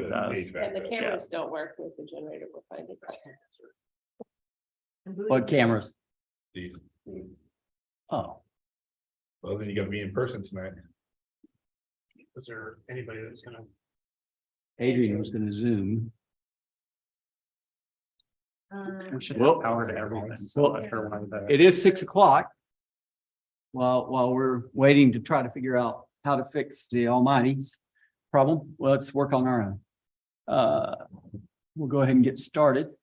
the does. HVAC And the does. cameras don't work with the generator we're finding. What cameras? These. Oh, Well, then you gotta be in person tonight. Is there anybody that's gonna? Adrian was gonna Zoom. We should Well- have power to everything. So I'm not sure why that. It is 6 o'clock. While we're waiting to try to figure out how to fix the almighty's problem, well, let's work on our own. We'll go ahead and get started.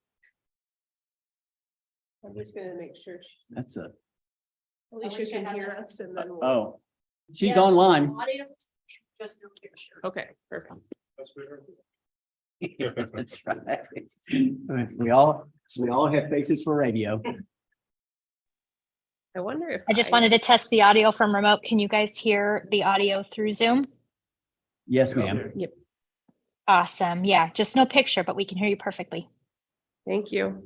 I'm just gonna make sure That's a, Alicia can hear us and then we'll. oh, she's online. Just no picture. Okay, perfect. That's right. We all have faces for radio. I wonder if. I just wanted to test the audio from remote. Can you guys hear the audio through Zoom? Yes, ma'am. Awesome. Yeah, just no picture, but we can hear you perfectly. Thank you.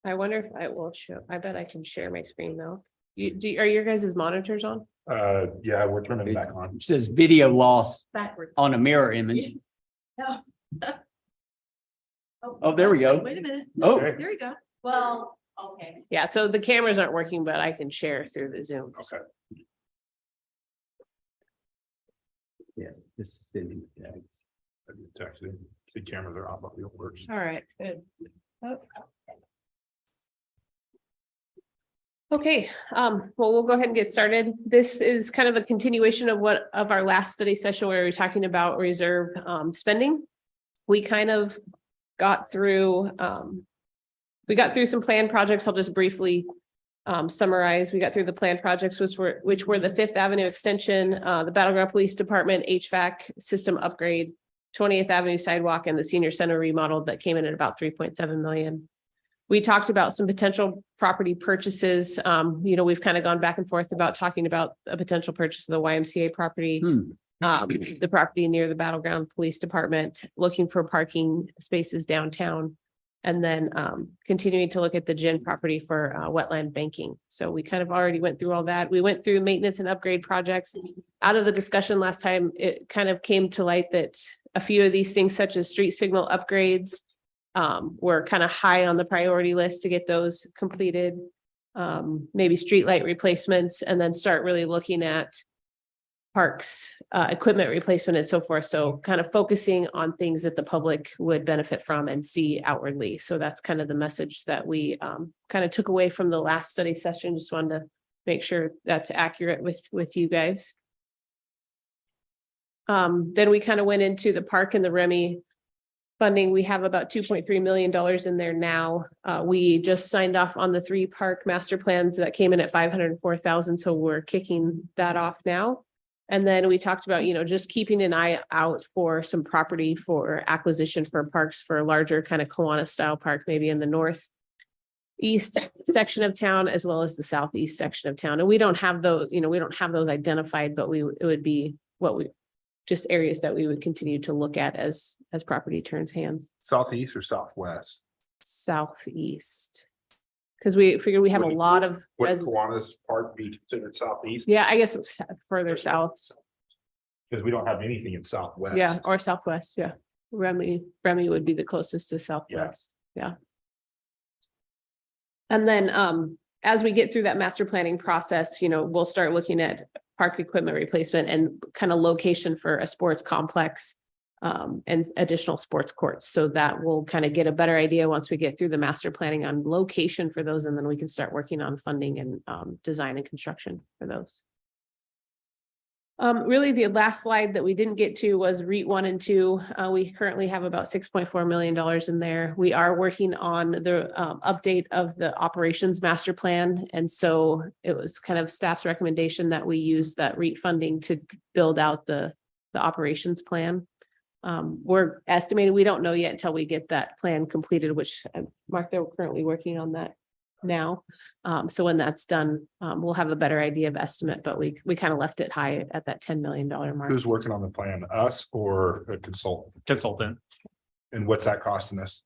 I wonder if I will show, I bet I can share my screen though. Are your guys' monitors on? Yeah, we're turning it back on. It says video loss Backwards. on a mirror image. No. Oh, there we go. Wait a minute. Oh, Okay. There you go. Well, okay. Yeah, so the cameras aren't working, but I can share through the Zoom. Okay. yes, just sending the text. I just texted. The cameras are off. It works. All right, good. Okay, well, we'll go ahead and get started. This is kind of a continuation of our last study session where we were talking about reserve spending. We kind of got through, some planned projects. I'll just briefly summarize. We got through the planned projects, which were the Fifth Avenue extension, the Battleground Police Department HVAC system upgrade, 20th Avenue sidewalk, and the senior center remodel that came in at about 3.7 million. We talked about some potential property purchases. We've kind of gone back and forth about talking about a potential purchase of the YMCA property, the property near the Battleground Police Department, looking for parking spaces downtown, and then continuing to look at the gym property for wetland banking. So we kind of already went through all that. We went through maintenance and upgrade projects. Out of the discussion last time, it kind of came to light that a few of these things, such as street signal upgrades, were kind of high on the priority list to get those completed. Maybe streetlight replacements, and then start really looking at parks, equipment replacement and so forth. So kind of focusing on things that the public would benefit from and see outwardly. So that's kind of the message that we kind of took away from the last study session. Just wanted to make sure that's accurate with you guys. Then we kind of went into the park and the Remy funding. We have about $2.3 million in there now. We just signed off on the 3 park master plans that came in at 504,000. So we're kicking that off now. And then we talked about, just keeping an eye out for some property for acquisition for parks for a larger kind of Kiwanis style park, maybe in the northeast section of town, as well as the southeast section of town. And we don't have those, we don't have those identified, but it would be just areas that we would continue to look at as property turns hands. Southeast or southwest? Southeast. Because we figure we have a lot of. Would Kiwanis Park be considered southeast? Yeah, I guess it's further south. Because we don't have anything in southwest. Yeah, or southwest, yeah. Remy would be the closest to southwest, yeah. And then as we get through that master planning process, we'll start looking at park equipment replacement and kind of location for a sports complex and additional sports courts. So that we'll kind of get a better idea once we get through the master planning on location for those, and then we can start working on funding and design and construction for those. Really, the last slide that we didn't get to was REIT 1 and 2. We currently have about $6.4 million in there. We are working on the update of the operations master plan. And so it was kind of staff's recommendation that we use that REIT funding to build out the operations plan. We're estimating, we don't know yet until we get that plan completed, which Mark, they're currently working on that now. So when that's done, we'll have a better idea of estimate, but we kind of left it high at that $10 million mark. Who's working on the plan, us or a consultant? Consultant. And what's that costing us?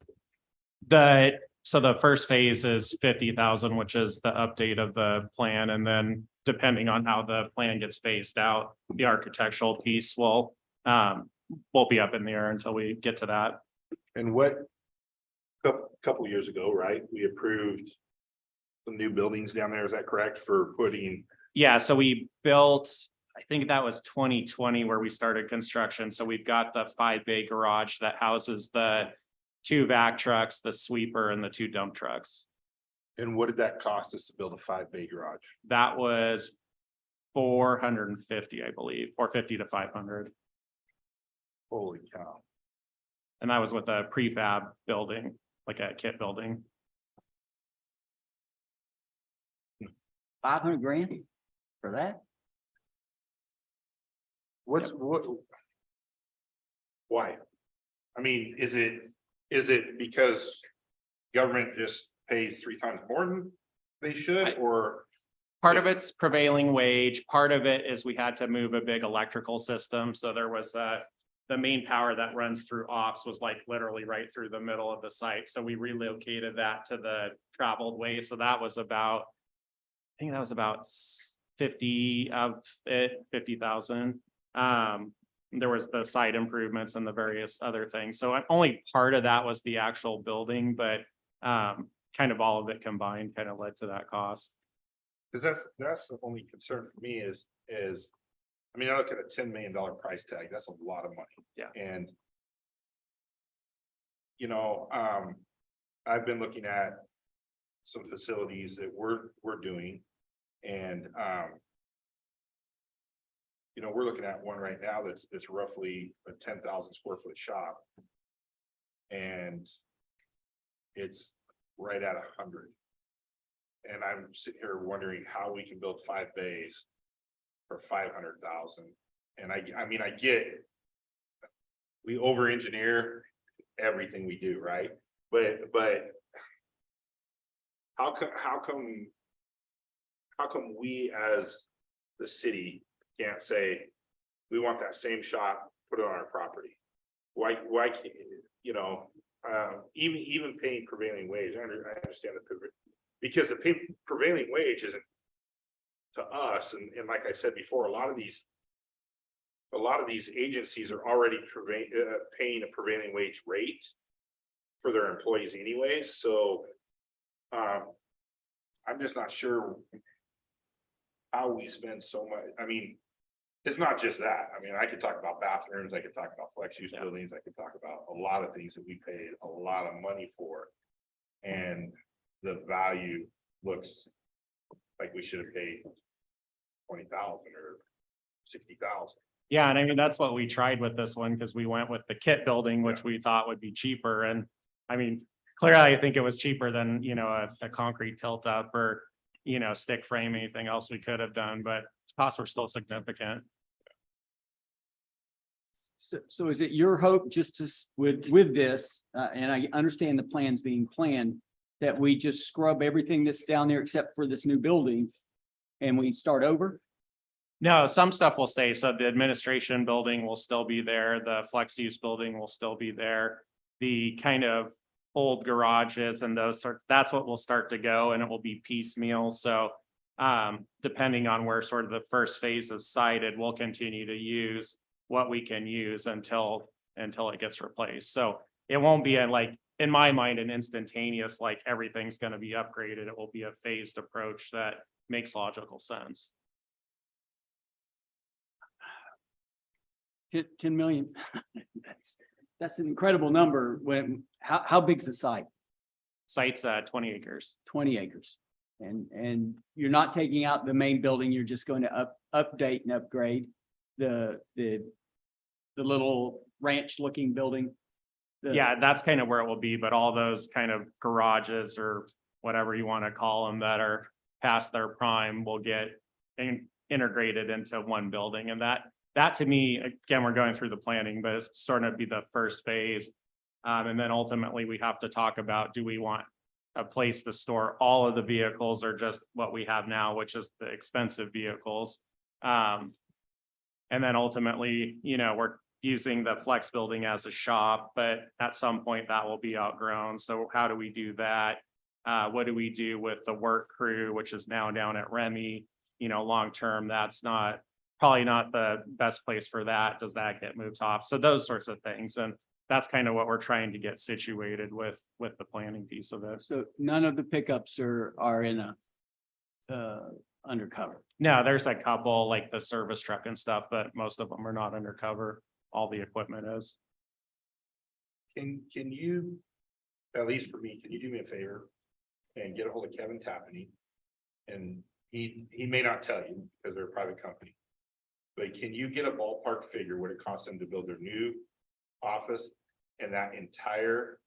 The So the first phase is 50,000, which is the update of the plan, and then depending on how the plan gets phased out, the architectural piece will be up in the air until we get to that. And what? Couple years ago, right, we approved some new buildings down there, is that correct, for putting? Yeah, so we built, I think that was 2020 where we started construction. So we've got the 5-bay garage that houses the 2 vac trucks, the sweeper, and the 2 dump trucks. And what did that cost us to build a 5-bay garage? That was 450, I believe, 450 to 500. Holy cow. And that was with a prefab building, like a kit building. 500 grand for that? What? Why? I mean, is it because government just pays 3 times more than they should, or? Part of it's prevailing wage. Part of it is we had to move a big electrical system. So there was the main power that runs through ops was like literally right through the middle of the site. So we relocated that to the traveled way. So that was about, I think that was about 50 of it, 50,000. There was the site improvements and the various other things. So only part of that was the actual building, but kind of all of it combined kind of led to that cost. Because that's the only concern for me is, I mean, I look at a $10 million price tag, that's a lot of money. Yeah. And you know, I've been looking at some facilities that we're doing, and you know, we're looking at one right now that's roughly a 10,000 square foot shop. And it's right at 100. And I'm sitting here wondering how we can build 5 bays for 500,000. And I mean, I get we over-engineer everything we do, right? But how come we as the city can't say, we want that same shop, put it on our property? Why can't, you know, even paying prevailing wage, I understand because the prevailing wage isn't to us, and like I said before, a lot of these agencies are already paying a prevailing wage rate for their employees anyways, so I'm just not sure how we spend so much. I mean, it's not just that. I mean, I could talk about bathrooms, I could talk about flex use buildings, I could talk about a lot of things that we paid a lot of money for. And the value looks like we should have paid 20,000 or 60,000. Yeah, and I mean, that's what we tried with this one, because we went with the kit building, which we thought would be cheaper. And I mean, clearly, I think it was cheaper than, you know, a concrete tilt up or, you know, stick frame, anything else we could have done, but costs were still significant. So is it your hope just to, with this, and I understand the plans being planned, that we just scrub everything that's down there except for this new building and we start over? No, some stuff will stay. So the administration building will still be there. The flex use building will still be there. The kind of old garages and those sorts, that's what will start to go, and it will be piecemeal. So depending on where sort of the first phase is sited, we'll continue to use what we can use until it gets replaced. So it won't be in my mind, an instantaneous, like everything's going to be upgraded. It will be a phased approach that makes logical sense. 10 million. That's an incredible number. How big's the site? Site's 20 acres. 20 acres. And you're not taking out the main building, you're just going to update and upgrade the little ranch looking building. Yeah, that's kind of where it will be, but all those kind of garages or whatever you want to call them that are past their prime will get integrated into one building. And that to me, again, we're going through the planning, but it's sort of be the first phase. And then ultimately we have to talk about, do we want a place to store all of the vehicles or just what we have now, which is the expensive vehicles. And then ultimately, you know, we're using the flex building as a shop, but at some point that will be outgrown. So how do we do that? What do we do with the work crew, which is now down at Remy? You know, long term, that's probably not the best place for that. Does that get moved off? So those sorts of things. And that's kind of what we're trying to get situated with the planning piece of it. So none of the pickups are in a undercover. No, there's a couple like the service truck and stuff, but most of them are not undercover. All the equipment is. Can you, at least for me, can you do me a favor? And get a hold of Kevin Tapany? And he may not tell you because they're a private company. But can you get a ballpark figure what it costs them to build their new office and that entire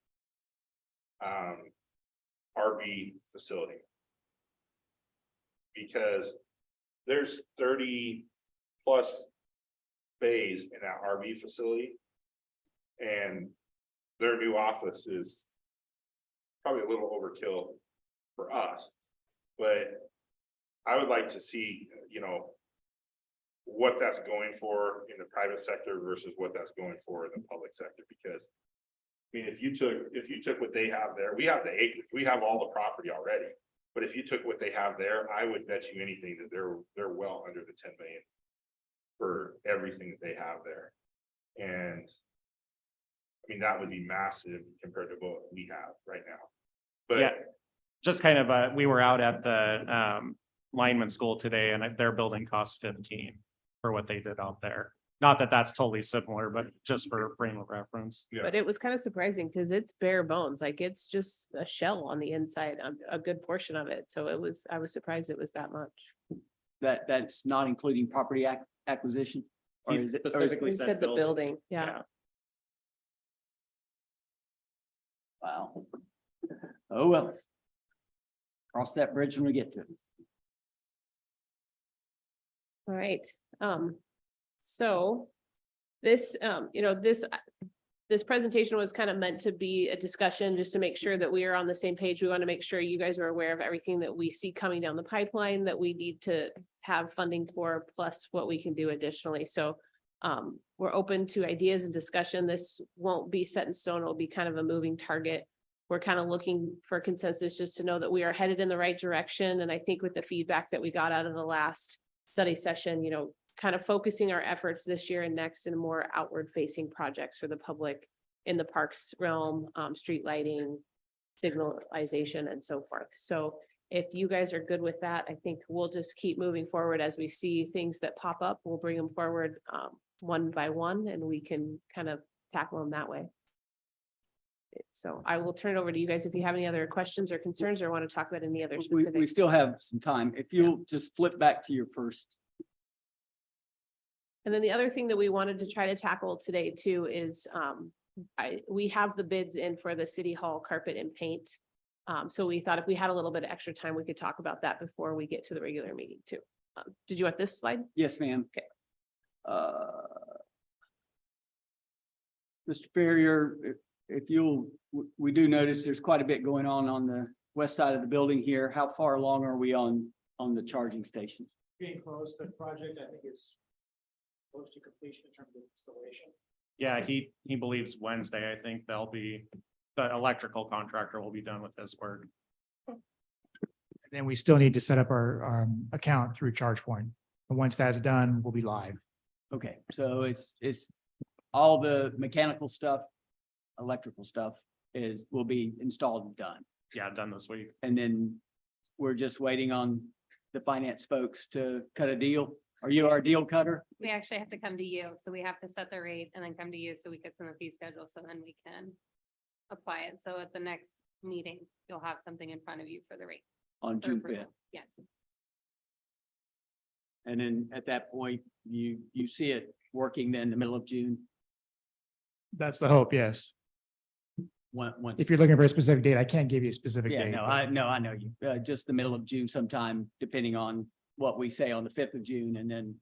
RV facility? Because there's 30 plus bays in that RV facility. And their new office is probably a little overkill for us. But I would like to see, you know, what that's going for in the private sector versus what that's going for in the public sector, because I mean, if you took what they have there, we have the acreage, we have all the property already. But if you took what they have there, I would bet you anything that they're well under the 10 million for everything that they have there. And I mean, that would be massive compared to what we have right now. But Yeah. Just kind of, we were out at the lineman school today and their building costs 15 for what they did out there. Not that that's totally similar, but just for frame of reference. Yeah. But it was kind of surprising because it's bare bones, like it's just a shell on the inside, a good portion of it. So I was surprised it was that much. That's not including property acquisition? Or He is it- or is it- specifically He said the building, yeah. Yeah. Wow. Oh, well. Cross that bridge when we get to it. All right, so this, this presentation was kind of meant to be a discussion just to make sure that we are on the same page. We want to make sure you guys are aware of everything that we see coming down the pipeline that we need to have funding for, plus what we can do additionally. So we're open to ideas and discussion. This won't be set in stone. It'll be kind of a moving target. We're kind of looking for consensus just to know that we are headed in the right direction. And I think with the feedback that we got out of the last study session, kind of focusing our efforts this year and next in more outward facing projects for the public in the parks realm, street lighting, signalization and so forth. So if you guys are good with that, I think we'll just keep moving forward as we see things that pop up. We'll bring them forward one by one and we can kind of tackle them that way. So I will turn it over to you guys if you have any other questions or concerns or want to talk about any other We specifics. still have some time. If you'll just flip back to your first. And then the other thing that we wanted to try to tackle today too is we have the bids in for the city hall carpet and paint. So we thought if we had a little bit of extra time, we could talk about that before we get to the regular meeting too. Did you want this slide? Yes, ma'am. Okay. Mr. Ferrier, if you'll, we do notice there's quite a bit going on the west side of the building here. How far along are we on the charging stations? Being close, the project, I think, is close to completion in terms of installation. Yeah, he believes Wednesday, I think the electrical contractor will be done with his work. And then we still need to set up our account through ChargePoint. And once that's done, we'll be live. Okay, so it's all the mechanical stuff, electrical stuff will be installed and done. Yeah, done this week. And then we're just waiting on the finance folks to cut a deal. Are you our deal cutter? We actually have to come to you, so we have to set the rate and then come to you so we get some fee schedule, so then we can apply it. So at the next meeting, you'll have something in front of you for the rate. On for June approval. 5th. Yes. And then at that point, you see it working then the middle of June. That's the hope, yes. Once. If you're looking for a specific date, I can't give you a specific Yeah, date. no, but- I know you, just the middle of June sometime, depending on what we say on the 5th of June and then.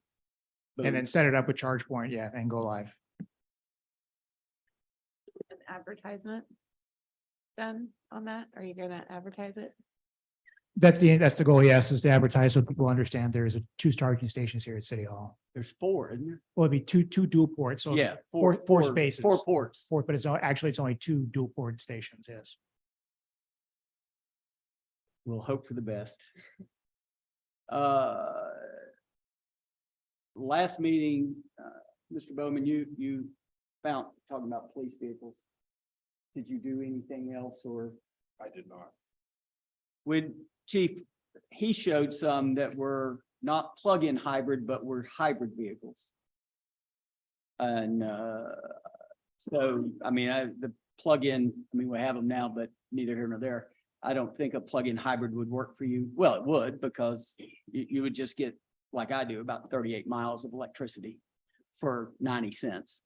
And then set it up with ChargePoint, yeah, and go live. An advertisement done on that? Are you gonna advertise it? That's the goal, yes, is to advertise so people understand there's 2 charging stations here at City Hall. There's 4, isn't there? Well, it'd be two dual ports, so. Yeah. Four spaces. 4 ports. But actually it's only 2 dual port stations, yes. We'll hope for the best. Last meeting, Mr. Bowman, you found, talking about police vehicles. Did you do anything else or I did not. when Chief, he showed some that were not plug-in hybrid, but were hybrid vehicles. And so, I mean, the plug-in, I mean, we have them now, but neither here nor there. I don't think a plug-in hybrid would work for you. Well, it would, because you would just get, like I do, about 38 miles of electricity for 90 cents.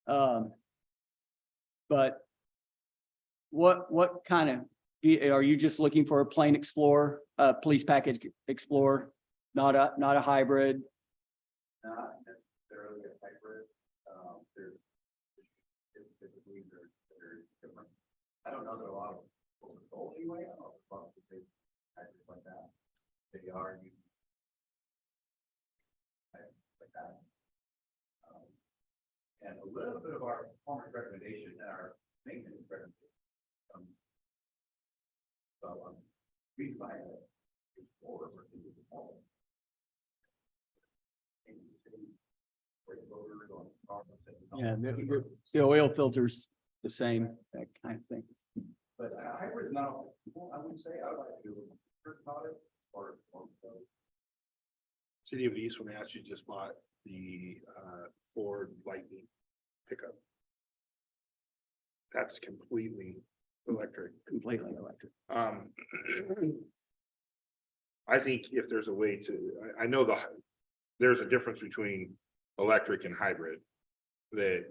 But what kind of, are you just looking for a plain Explorer, police package Explorer, not a hybrid? Not necessarily a hybrid. There's typically they're different. I don't know that a lot of people are sold anyway. I don't know if a lot of people hybrids like that. They are used like that. And a little bit of our performance recommendation and our maintenance recommendation. So we buy it for the home. Yeah, the oil filter's the same, that kind of thing. But hybrid now, I would say I would like to first about it or. City of East, when they actually just bought the Ford Lightning pickup. That's completely electric. Completely electric. I think if there's a way to, I know there's a difference between electric and hybrid. That,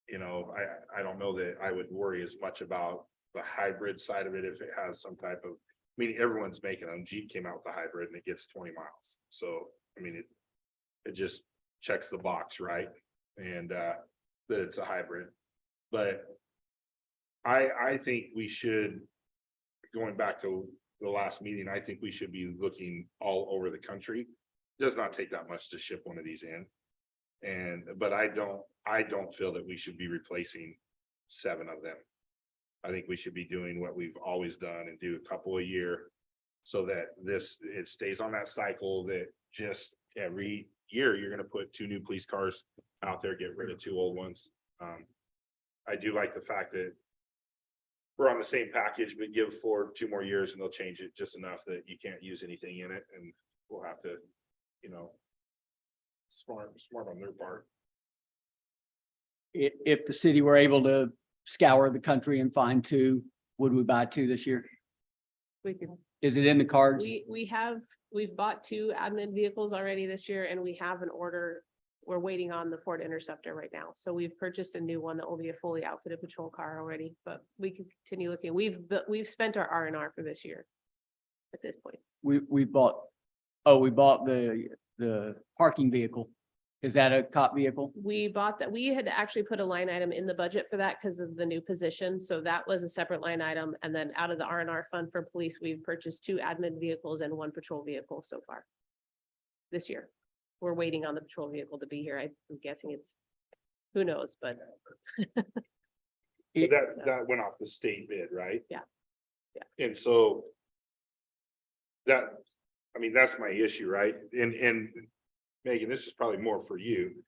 you know, I don't know that I would worry as much about the hybrid side of it if it has some type of, I mean, everyone's making them. Jeep came out with the hybrid and it gets 20 miles. So, I mean, it just checks the box, right? And that it's a hybrid. But I think we should, going back to the last meeting, I think we should be looking all over the country. It does not take that much to ship one of these in. But I don't feel that we should be replacing 7 of them. I think we should be doing what we've always done and do a couple a year. So that it stays on that cycle that just every year you're gonna put 2 new police cars out there, get rid of 2 old ones. I do like the fact that we're on the same package, but give Ford 2 more years and they'll change it just enough that you can't use anything in it and we'll have to, you know. Smart on their part. If the city were able to scour the country and find 2, would we buy 2 this year? We could, Is it in the cards? we've bought 2 admin vehicles already this year and we have an order. We're waiting on the Ford Interceptor right now. So we've purchased a new one that will be a fully outfitted patrol car already, but we can continue looking. We've spent our R&R for this year. At this point. We bought the parking vehicle. Is that a cop vehicle? We bought that. We had actually put a line item in the budget for that because of the new position. So that was a separate line item. And then out of the R&R fund for police, we've purchased 2 admin vehicles and 1 patrol vehicle so far. This year. We're waiting on the patrol vehicle to be here. I'm guessing it's, who knows, but. That went off the state bid, right? Yeah. Yeah. And so. I mean, that's my issue, right? And Megan, this is probably more for you.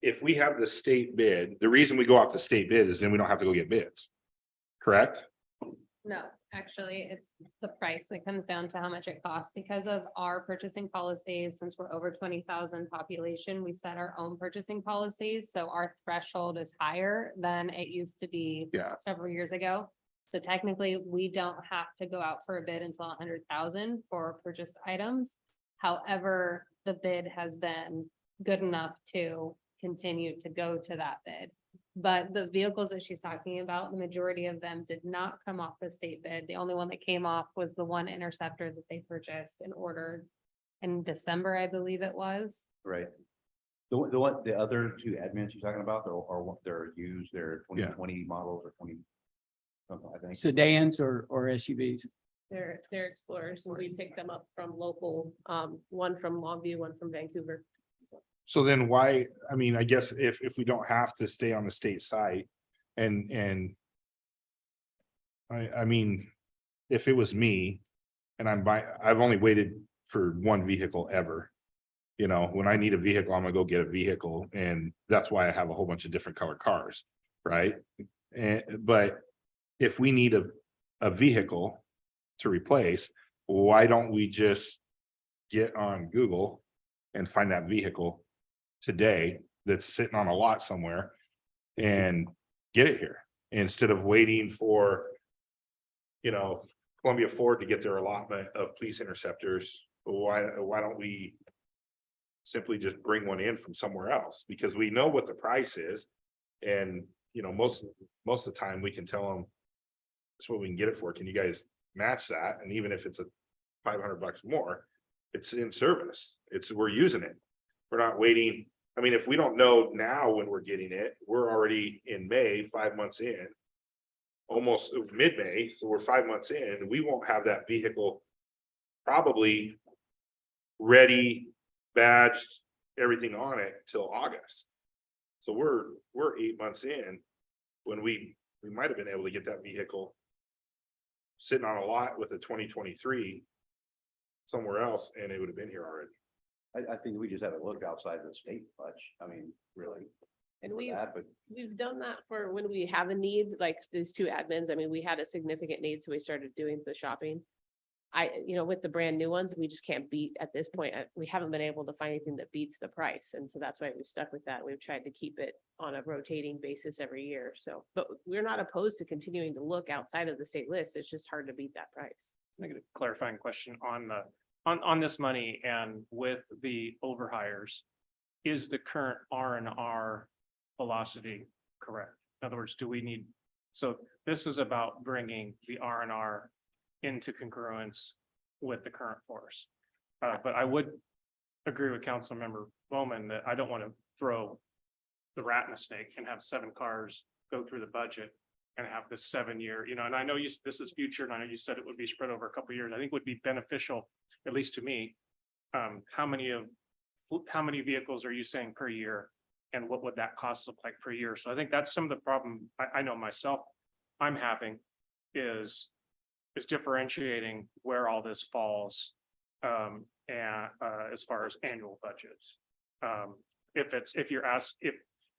If we have the state bid, the reason we go off the state bid is then we don't have to go get bids. Correct? No, actually, it's the price. It comes down to how much it costs because of our purchasing policies. Since we're over 20,000 population, we set our own purchasing policies. So our threshold is higher than it used to be Yeah. several years ago. So technically, we don't have to go out for a bid until 100,000 for purchased items. However, the bid has been good enough to continue to go to that bid. But the vehicles that she's talking about, the majority of them did not come off the state bid. The only one that came off was the 1 Interceptor that they purchased and ordered in December, I believe it was. Right. The other 2 admins you're talking about, they're used, they're 2020 models or 20. Something, I think. Sedans or SUVs? They're Explorers, and we picked them up from local, one from Longview, one from Vancouver. So then why, I mean, I guess if we don't have to stay on the state site and. I mean, if it was me and I've only waited for one vehicle ever. You know, when I need a vehicle, I'm gonna go get a vehicle, and that's why I have a whole bunch of different colored cars, right? But if we need a vehicle to replace, why don't we just get on Google and find that vehicle today that's sitting on a lot somewhere and get it here instead of waiting for, you know, Columbia Ford to get their allotment of police interceptors? Why don't we simply just bring one in from somewhere else? Because we know what the price is. And, you know, most of the time we can tell them that's what we can get it for. Can you guys match that? And even if it's a $500 more, it's in service. We're using it. We're not waiting. I mean, if we don't know now when we're getting it, we're already in May, 5 months in. Almost mid-May, so we're 5 months in, we won't have that vehicle probably ready, badged, everything on it till August. So we're 8 months in when we might have been able to get that vehicle sitting on a lot with a 2023 somewhere else, and it would have been here already. I think we just haven't looked outside of the state much. I mean, really. And for we, that, But we've done that for when we have a need, like these two admins. I mean, we had a significant need, so we started doing the shopping. With the brand new ones, we just can't beat at this point. We haven't been able to find anything that beats the price. And so that's why we've stuck with that. We've tried to keep it on a rotating basis every year. So, but we're not opposed to continuing to look outside of the state list. It's just hard to beat that price. I get a clarifying question on this money and with the overhires. Is the current R&R velocity correct? In other words, do we need, so this is about bringing the R&R into congruence with the current force. But I would agree with Councilmember Bowman that I don't want to throw the rat in a snake and have 7 cars go through the budget and have this 7-year, and I know this is future, and I know you said it would be spread over a couple of years. I think would be beneficial, at least to me. How many vehicles are you saying per year? And what would that cost look like per year? So I think that's some of the problem I know myself I'm having is differentiating where all this falls. And as far as annual budgets.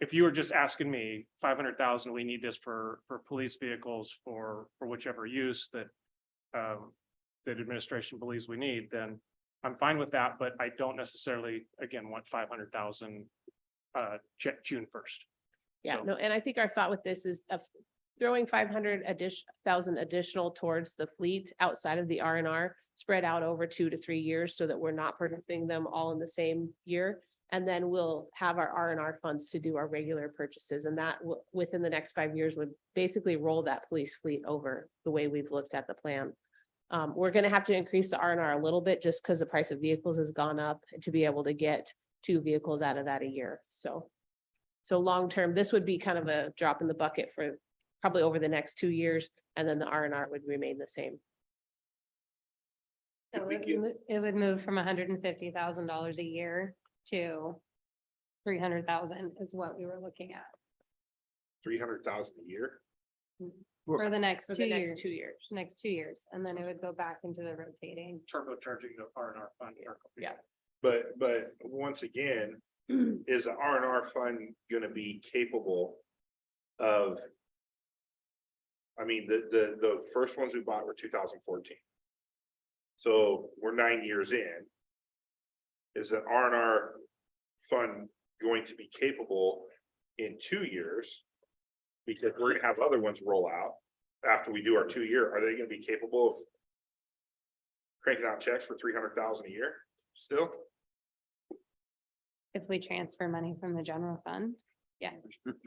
If you were just asking me 500,000, we need this for police vehicles for whichever use that administration believes we need, then I'm fine with that, but I don't necessarily, again, want 500,000 June 1st. Yeah, So- no, and I think our thought with this is of throwing 500,000 additional towards the fleet outside of the R&R, spread out over 2 to 3 years so that we're not purchasing them all in the same year. And then we'll have our R&R funds to do our regular purchases, and that within the next 5 years would basically roll that police fleet over the way we've looked at the plan. We're gonna have to increase the R&R a little bit just because the price of vehicles has gone up to be able to get 2 vehicles out of that a year. So long-term, this would be kind of a drop in the bucket for probably over the next 2 years, and then the R&R would remain the same. So it would move from $150,000 a year to 300,000 is what we were looking at 300,000 a year. for the next For 2 the years. next 2 years. Next 2 years, and then it would go back into the rotating. Turbocharging the R&R fund. Yeah. But once again, is the R&R fund gonna be capable of? I mean, the first ones we bought were 2014. So we're 9 years in. Is the R&R fund going to be capable in 2 years? Because we're gonna have other ones roll out after we do our 2-year. Are they gonna be capable of cranking out checks for 300,000 a year still? If we transfer money from the general fund, yeah.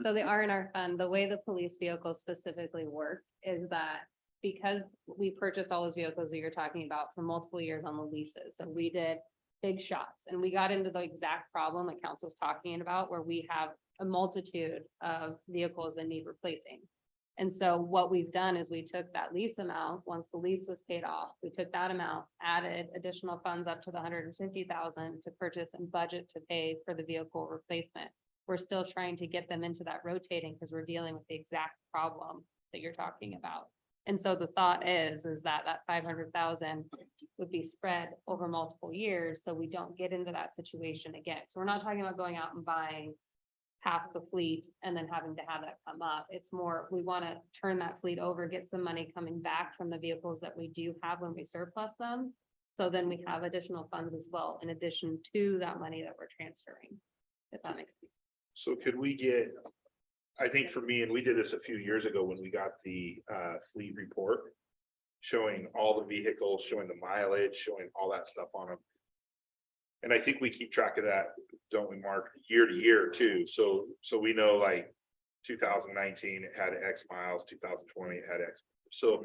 So the R&R fund, the way the police vehicles specifically work is that because we purchased all those vehicles that you're talking about for multiple years on the leases, so we did big shots, and we got into the exact problem that council's talking about, where we have a multitude of vehicles that need replacing. And so what we've done is we took that lease amount, once the lease was paid off, we took that amount, added additional funds up to the 150,000 to purchase and budget to pay for the vehicle replacement. We're still trying to get them into that rotating because we're dealing with the exact problem that you're talking about. And so the thought is that 500,000 would be spread over multiple years, so we don't get into that situation again. So we're not talking about going out and buying half the fleet and then having to have that come up. It's more, we want to turn that fleet over, get some money coming back from the vehicles that we do have when we surplus them. So then we have additional funds as well, in addition to that money that we're transferring, if that makes sense. So could we get, I think for me, and we did this a few years ago when we got the fleet report. Showing all the vehicles, showing the mileage, showing all that stuff on them. And I think we keep track of that, don't we, Mark, year to year too, so we know like 2019, it had X miles, 2020, it had X. So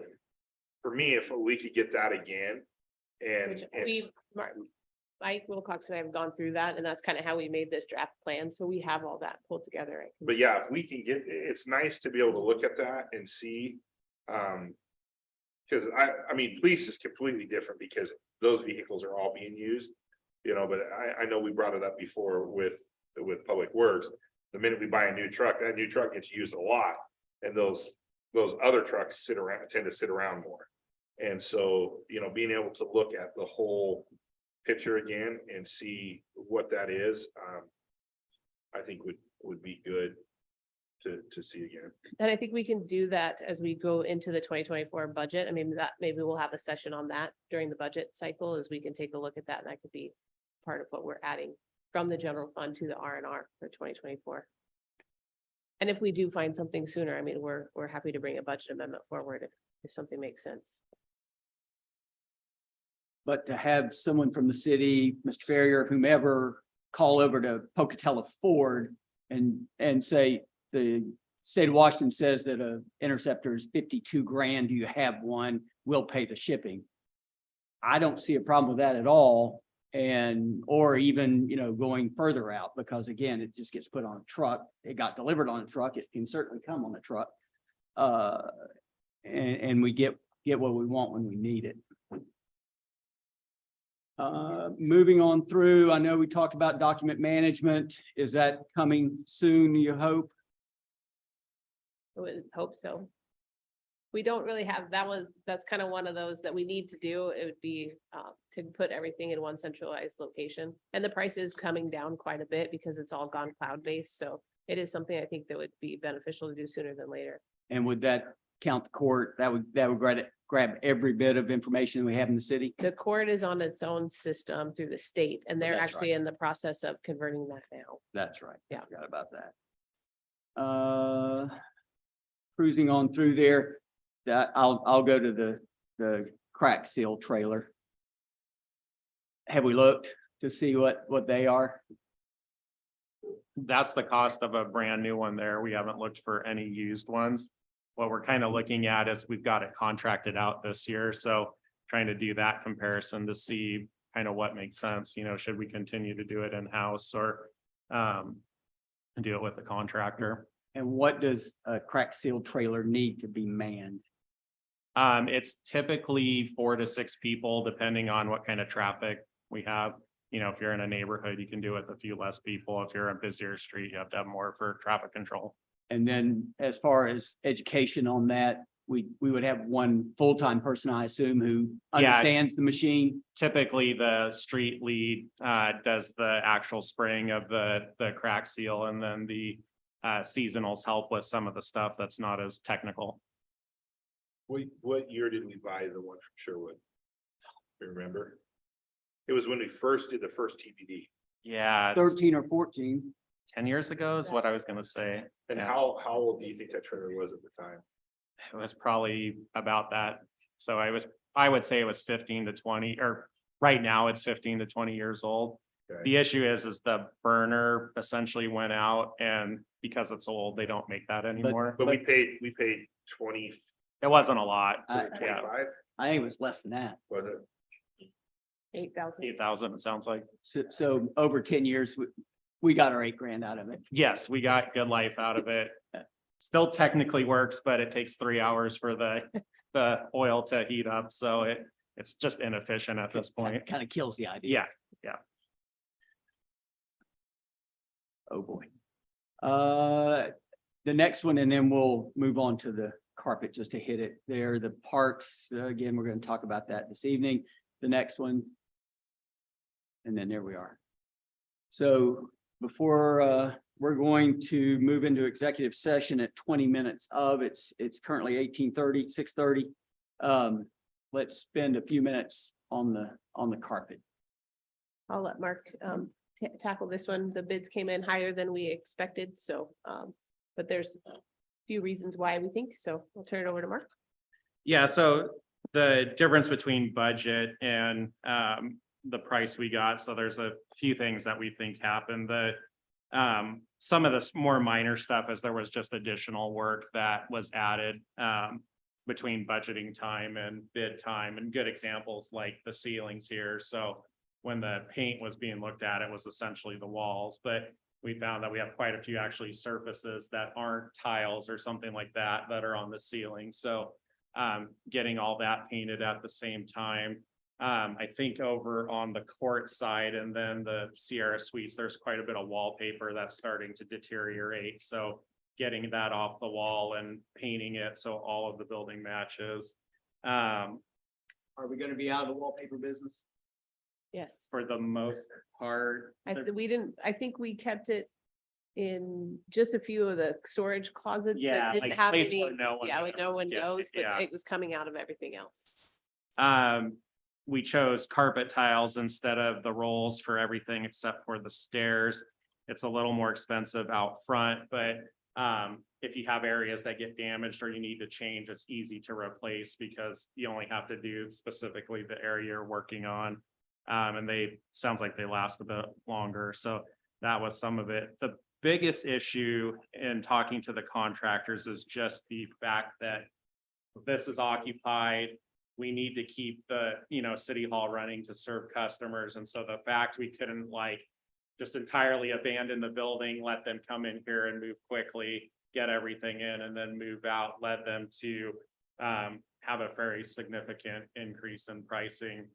for me, if we could get that again, Which and Mike Wilcox and I have gone through that, and that's kind of how we made this draft plan, so we have all that pulled together. but yeah, if we can get, it's nice to be able to look at that and see. Cause I mean, police is completely different because those vehicles are all being used, you know, but I know we brought it up before with Public Works. The minute we buy a new truck, that new truck gets used a lot, and those other trucks tend to sit around more. And so, you know, being able to look at the whole picture again and see what that is, I think would be good to see again. And I think we can do that as we go into the 2024 budget. I mean, that maybe we'll have a session on that during the budget cycle, as we can take a look at that, and that could be part of what we're adding from the general fund to the R&R for 2024. And if we do find something sooner, I mean, we're happy to bring a budget amendment forward if something makes sense. But to have someone from the city, Mr. Ferrier, whomever, call over to Pocatello Ford and say, the state of Washington says that a Interceptor is 52 grand. Do you have one? We'll pay the shipping. I don't see a problem with that at all. And, or even, you know, going further out, because again, it just gets put on a truck. It got delivered on a truck. It can certainly come on a truck. And we get what we want when we need it. Moving on through, I know we talked about document management. Is that coming soon, you hope? I would hope so. We don't really have, that's kind of one of those that we need to do. It would be to put everything in one centralized location. And the price is coming down quite a bit because it's all gone cloud-based. So it is something I think that would be beneficial to do sooner than later. And would that count the court? That would grab every bit of information we have in the city? The court is on its own system through the state, and they're That's actually in the process of converting that now. That's right. Yeah. Forgot about that. Cruising on through there, that I'll go to the crack seal trailer. Have we looked to see what they are? That's the cost of a brand new one there. We haven't looked for any used ones. What we're kind of looking at is we've got it contracted out this year, so trying to do that comparison to see kind of what makes sense, you know, should we continue to do it in-house or do it with a contractor? And what does a crack seal trailer need to be manned? It's typically 4 to 6 people, depending on what kind of traffic we have. You know, if you're in a neighborhood, you can do it with a few less people. If you're a busier street, you have to have more for traffic control. And then as far as education on that, we would have one full-time person, I assume, who Yeah. understands the machine. Typically, the street lead does the actual spraying of the crack seal, and then the seasonals help with some of the stuff that's not as technical. What year did we buy the one from Sherwood? Remember? It was when we first did the first TBD. Yeah. 13 or 14. 10 years ago is what I was gonna say. And Yeah. how old do you think that trailer was at the time? It was probably about that. So I would say it was 15 to 20, or right now it's 15 to 20 years old. Okay. The issue is the burner essentially went out, and because it's old, they don't make that anymore. But we paid 20, It wasn't a lot. was it Yeah, 25? I think it was less than that. Was it? 8,000. 8,000, it sounds like. So over 10 years, we got our $8 grand out of it. Yes, we got good life out of it. still technically works, but it takes 3 hours for the, the oil to heat up. So it's just inefficient at this point. Kind of kills the idea. Yeah. Oh, boy. The next one, and then we'll move on to the carpet just to hit it there. The parks, again, we're going to talk about that this evening. The next one. And then there we are. So before, we're going to move into executive session at 20 minutes of, it's currently 18:30, 6:30. Let's spend a few minutes on the carpet. I'll let Mark tackle this one. The bids came in higher than we expected, so but there's a few reasons why we think, so I'll turn it over to Mark. Yeah, so the difference between budget and the price we got, so there's a few things that we think happened. Some of the more minor stuff is there was just additional work that was added between budgeting time and bid time, and good examples like the ceilings here. So when the paint was being looked at, it was essentially the walls, but we found that we have quite a few actually surfaces that aren't tiles or something like that that are on the ceiling. So getting all that painted at the same time. I think over on the court side and then the Sierra Suites, there's quite a bit of wallpaper that's starting to deteriorate. So getting that off the wall and painting it so all of the building matches. Are we going to be out of the wallpaper business? Yes, For the most part, I think we kept it in just a few of the storage closets yeah, that didn't like have place any. where no one. Yeah, with no one gets it, knows, but yeah. it was coming out of everything else. We chose carpet tiles instead of the rolls for everything except for the stairs. It's a little more expensive out front, but if you have areas that get damaged or you need to change, it's easy to replace because you only have to do specifically the area you're working on. And sounds like they last a bit longer. So that was some of it. The biggest issue in talking to the contractors is just the fact that this is occupied. We need to keep the, city hall running to serve customers. And so the fact we couldn't just entirely abandon the building, let them come in here and move quickly, get everything in and then move out, led them to have a very significant increase in pricing.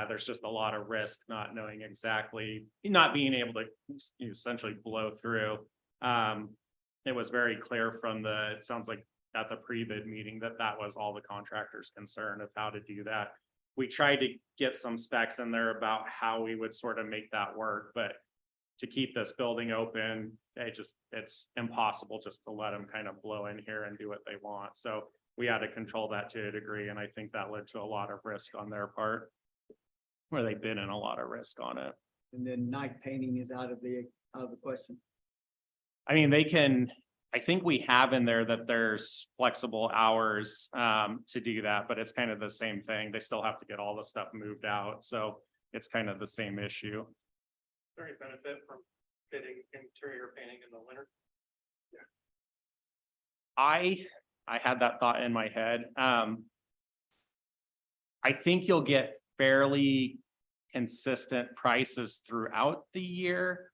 There's just a lot of risk not knowing exactly, not being able to essentially blow through. It was very clear from it sounds like at the pre-bid meeting that was all the contractors' concern of how to do that. We tried to get some specs in there about how we would sort of make that work, but to keep this building open, it's impossible just to let them kind of blow in here and do what they want. So we had to control that to a degree, and I think that led to a lot of risk on their part. Where they've been in a lot of risk on it. And then night painting is out of the question. I mean, I think we have in there that there's flexible hours to do that, but it's kind of the same thing. They still have to get all the stuff moved out. So it's kind of the same issue. Is there any benefit from fitting interior painting in the winter? I had that thought in my head. I think you'll get fairly consistent prices throughout the year.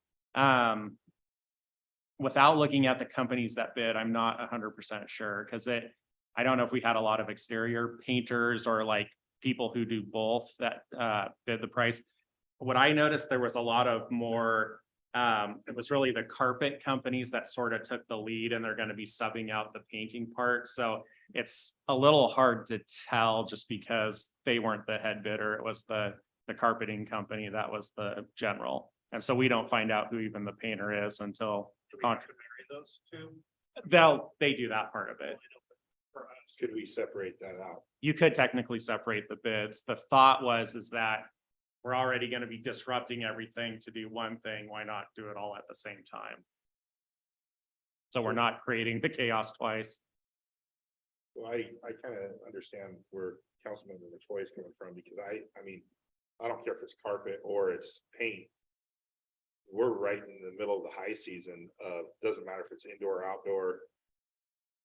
Without looking at the companies that bid, I'm not 100% sure because I don't know if we had a lot of exterior painters or people who do both that bid the price. What I noticed, there was a lot of more, it was really the carpet companies that sort of took the lead and they're going to be subbing out the painting part. So it's a little hard to tell just because they weren't the head bidder. It was the carpeting company that was the general. And so we don't find out who even the painter is until Those two. they do that part of it. Could we separate that out? You could technically separate the bids. The thought is that we're already going to be disrupting everything to do one thing. Why not do it all at the same time? So we're not creating the chaos twice. Well, I kind of understand where Councilman LaToya is coming from because I mean, I don't care if it's carpet or it's paint. We're right in the middle of the high season of, doesn't matter if it's indoor or outdoor.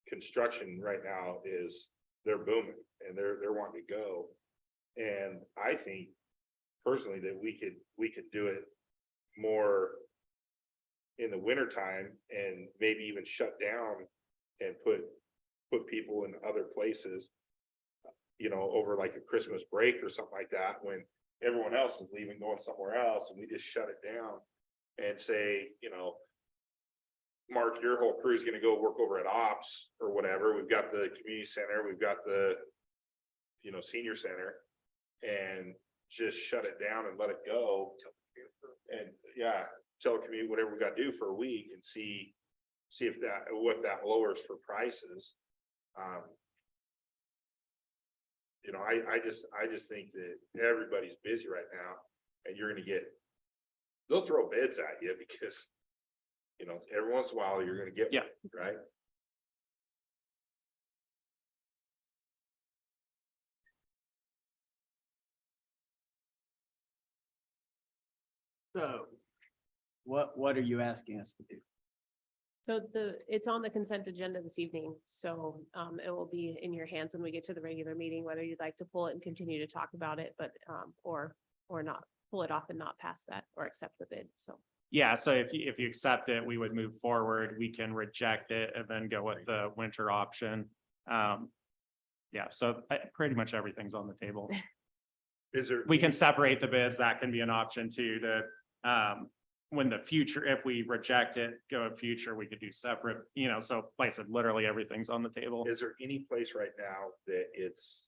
Construction right now they're booming and they're wanting to go. And I think personally that we could do it more in the winter time and maybe even shut down and put people in other places. You know, over like a Christmas break or something like that, when everyone else is leaving, going somewhere else, and we just shut it down. And say, you know. Mark, your whole crew is gonna go work over at ops or whatever. We've got the community center, we've got the. You know, senior center, and just shut it down and let it go. And yeah, telecommute, whatever we gotta do for a week and see if what that lowers for prices. You know, I just think that everybody's busy right now, and you're gonna get. They'll throw bids at you because. You know, every once in a while, you're gonna get. Yeah. one, right? So what are you asking us to do? So it's on the consent agenda this evening, so it will be in your hands when we get to the regular meeting, whether you'd like to pull it and continue to talk about it, but or not, pull it off and not pass that or accept the bid, so. Yeah, so if you accept it, we would move forward. We can reject it and then go with the winter option. Yeah, so pretty much everything's on the table. Is there? We can separate the bids. That can be an option too, to when the future, if we reject it, go in future, we could do separate, you know, so like I said, literally everything's on the table. Is there any place right now that it's,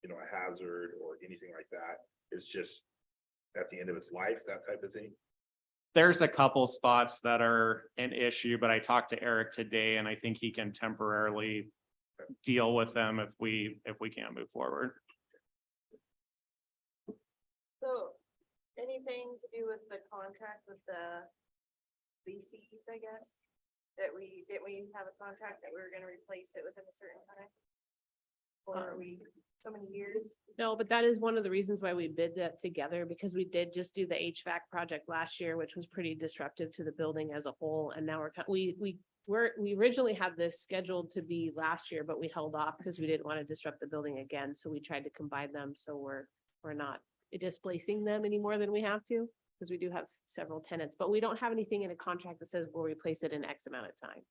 you know, a hazard or anything like that? It's just at the end of its life, that type of thing? There's a couple spots that are an issue, but I talked to Eric today and I think he can temporarily deal with them if we can't move forward. So anything to do with the contract with the leases, I guess? Didn't we have a contract that we were gonna replace it within a certain time? Or are we so many years? No, but that is one of the reasons why we bid that together, because we did just do the HVAC project last year, which was pretty disruptive to the building as a whole. And now we originally had this scheduled to be last year, but we held off because we didn't want to disrupt the building again. So we tried to combine them. So we're not displacing them any more than we have to, because we do have several tenants, but we don't have anything in a contract that says we'll replace it in X amount of time.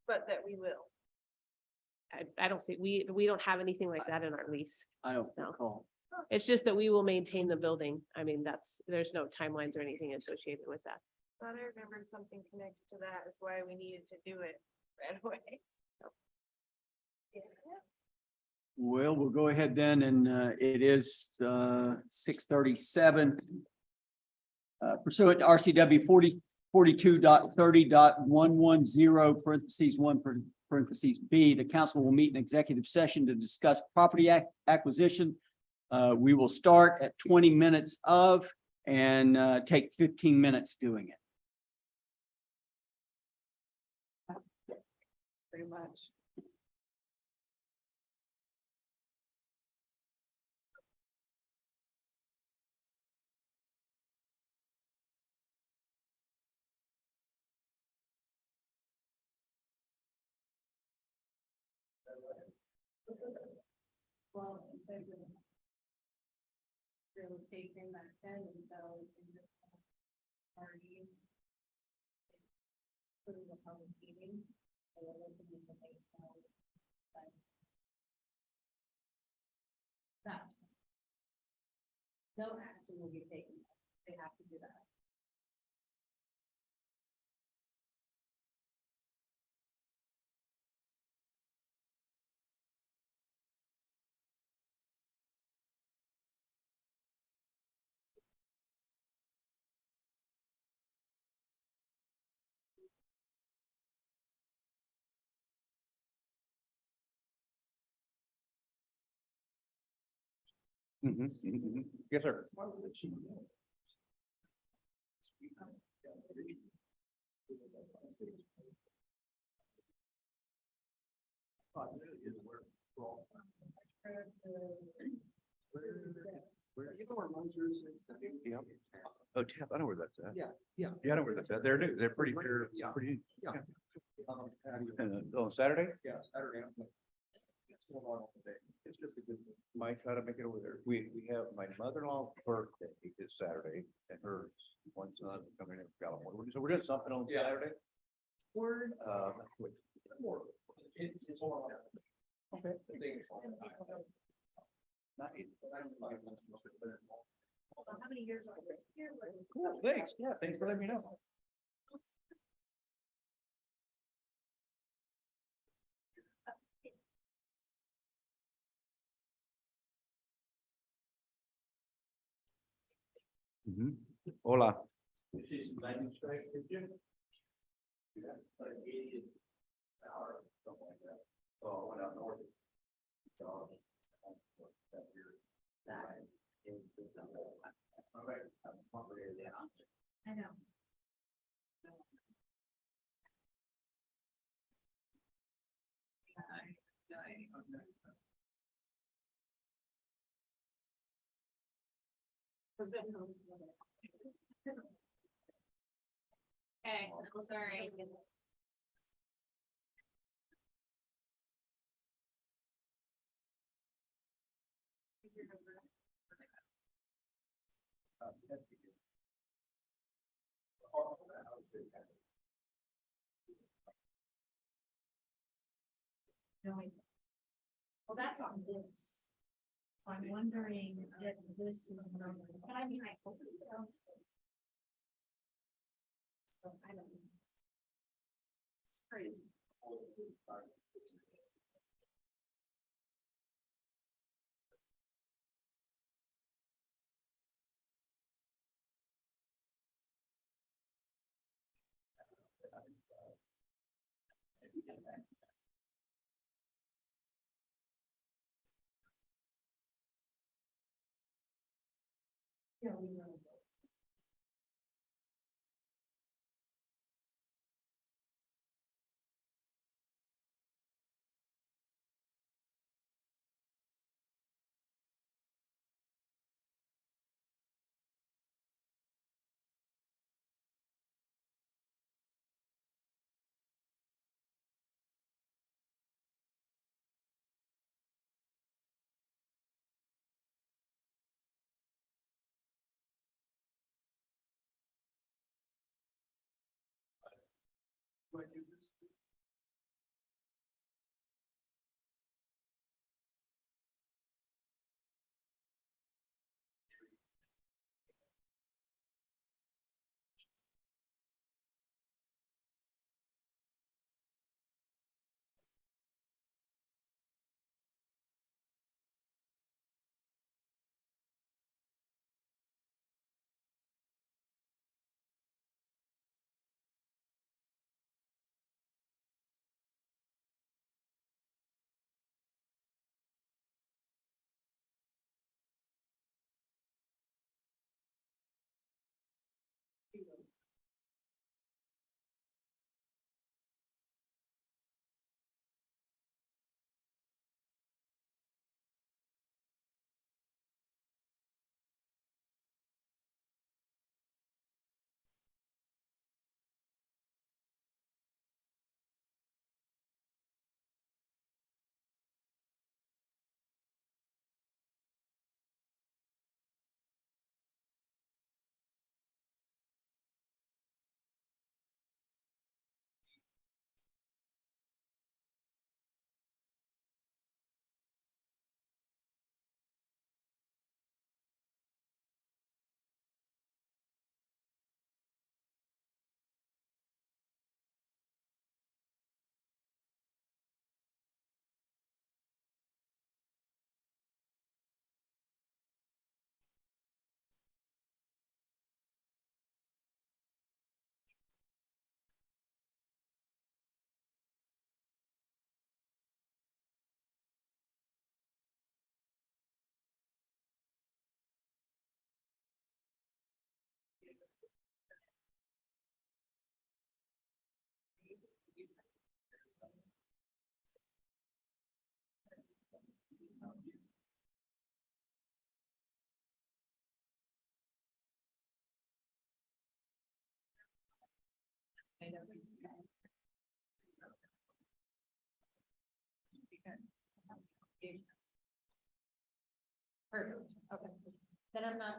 But that we will. I don't think, we don't have anything like that in our lease. I don't No. recall. It's just that we will maintain the building. I mean, there's no timelines or anything associated with that. Thought I remembered something connected to that is why we needed to do it right away. Yeah. Well, we'll go ahead then, and it is 6:37. Pursuant to RCW 42.30.110 parentheses 1 parentheses B, the council will meet in executive session to discuss property acquisition. We will start at 20 minutes of and take 15 minutes doing it. Pretty much. Well, really taking that pen and so already putting the public meeting. That's no action will be taken. They have to do that. Yes, sir. Yeah. Oh, Jeff, I know where that's at. Yeah, I know where that's at. They're new. They're pretty, pretty. On Saturday? Yeah, Saturday. What's going on today? It's just a good. Might try to make it over there. We have my mother-in-law's birthday is Saturday and her one son coming in from California. So we're doing something on Yeah. Saturday. How many years are this here? Cool, thanks, yeah, thanks for letting me know. Hola. I know. Okay, I'm sorry. Well, that's on this. So I'm wondering if this is, but I mean, I hope it will. So I don't know. It's crazy. Yeah, we know. Perfect, okay. Then I'm not.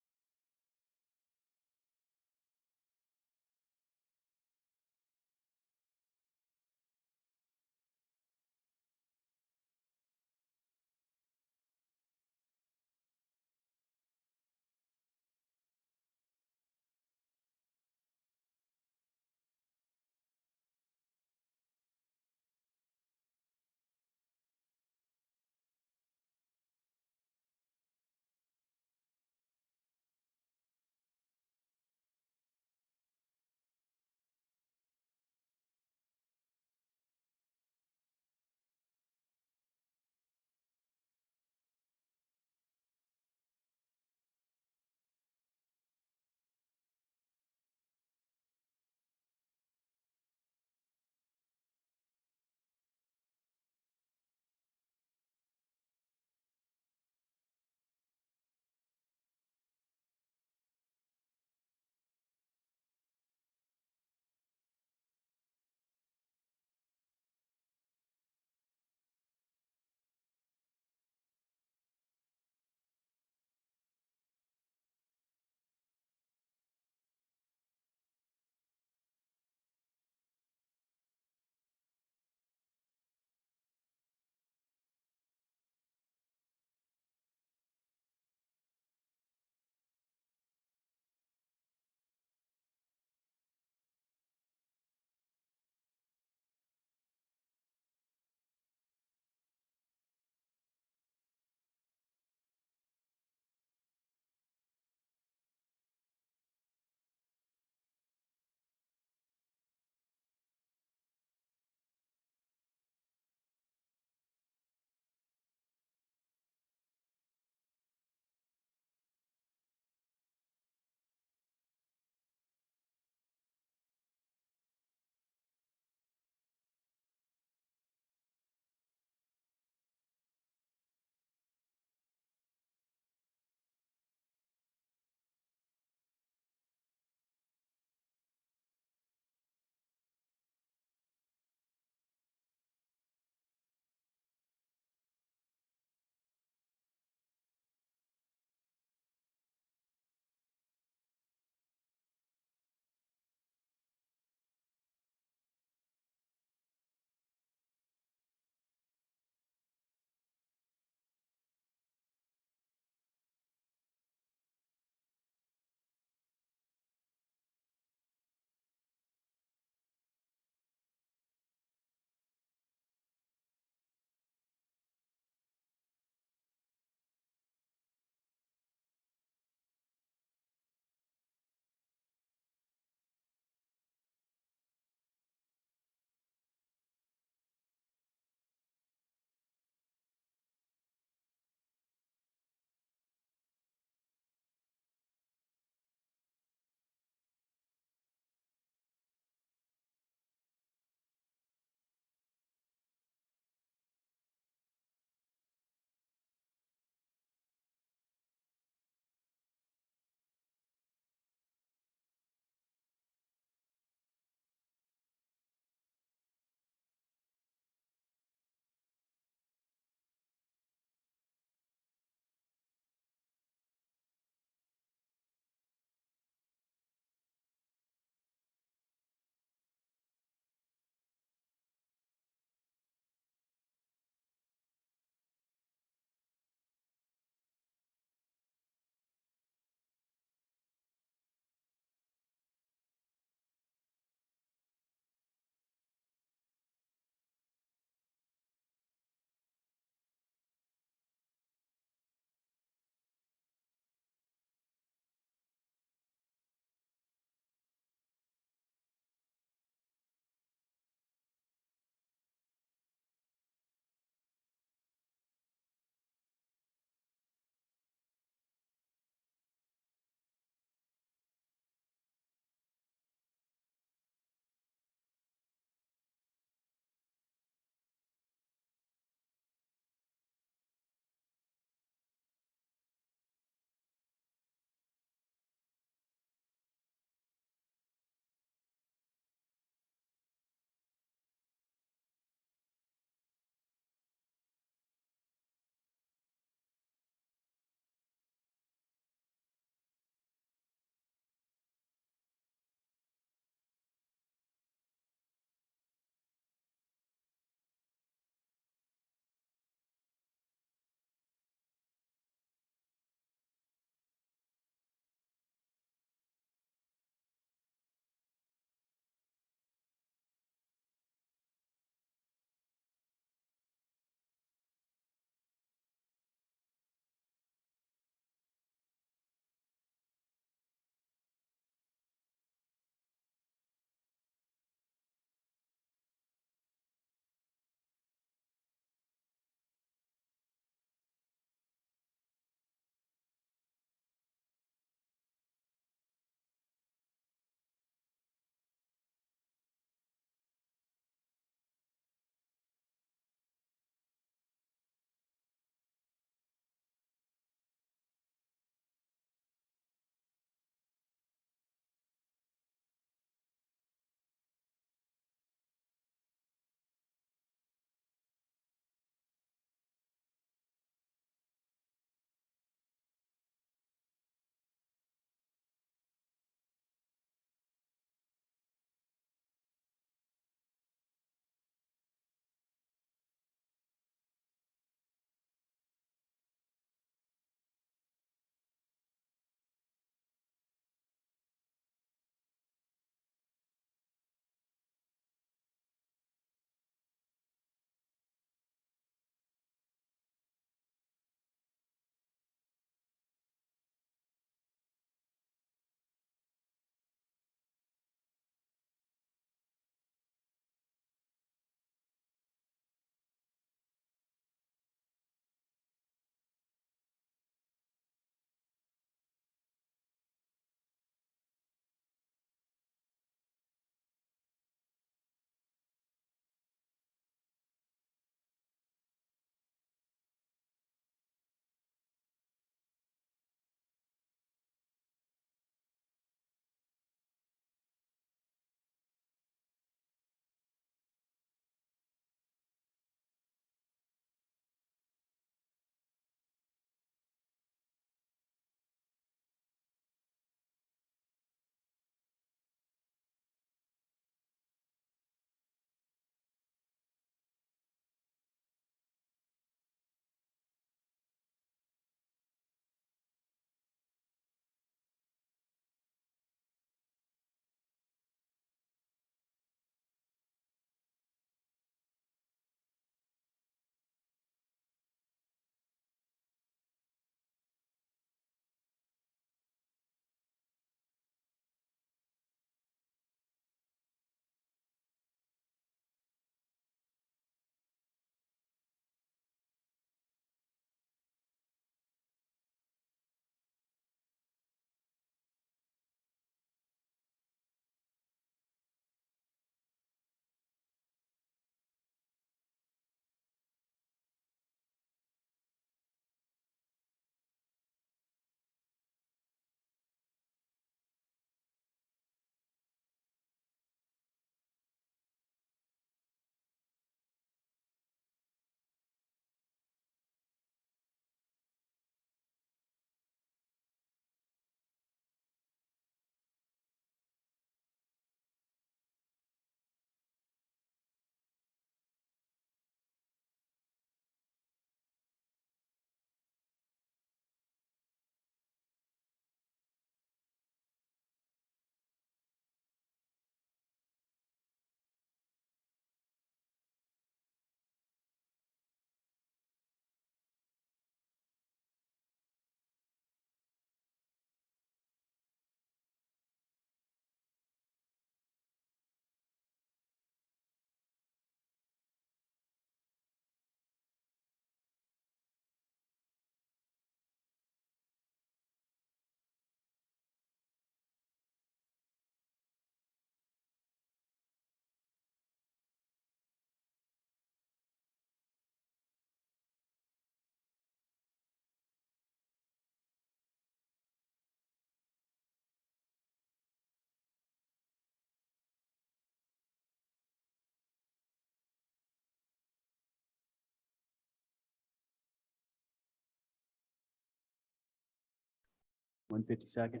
152nd.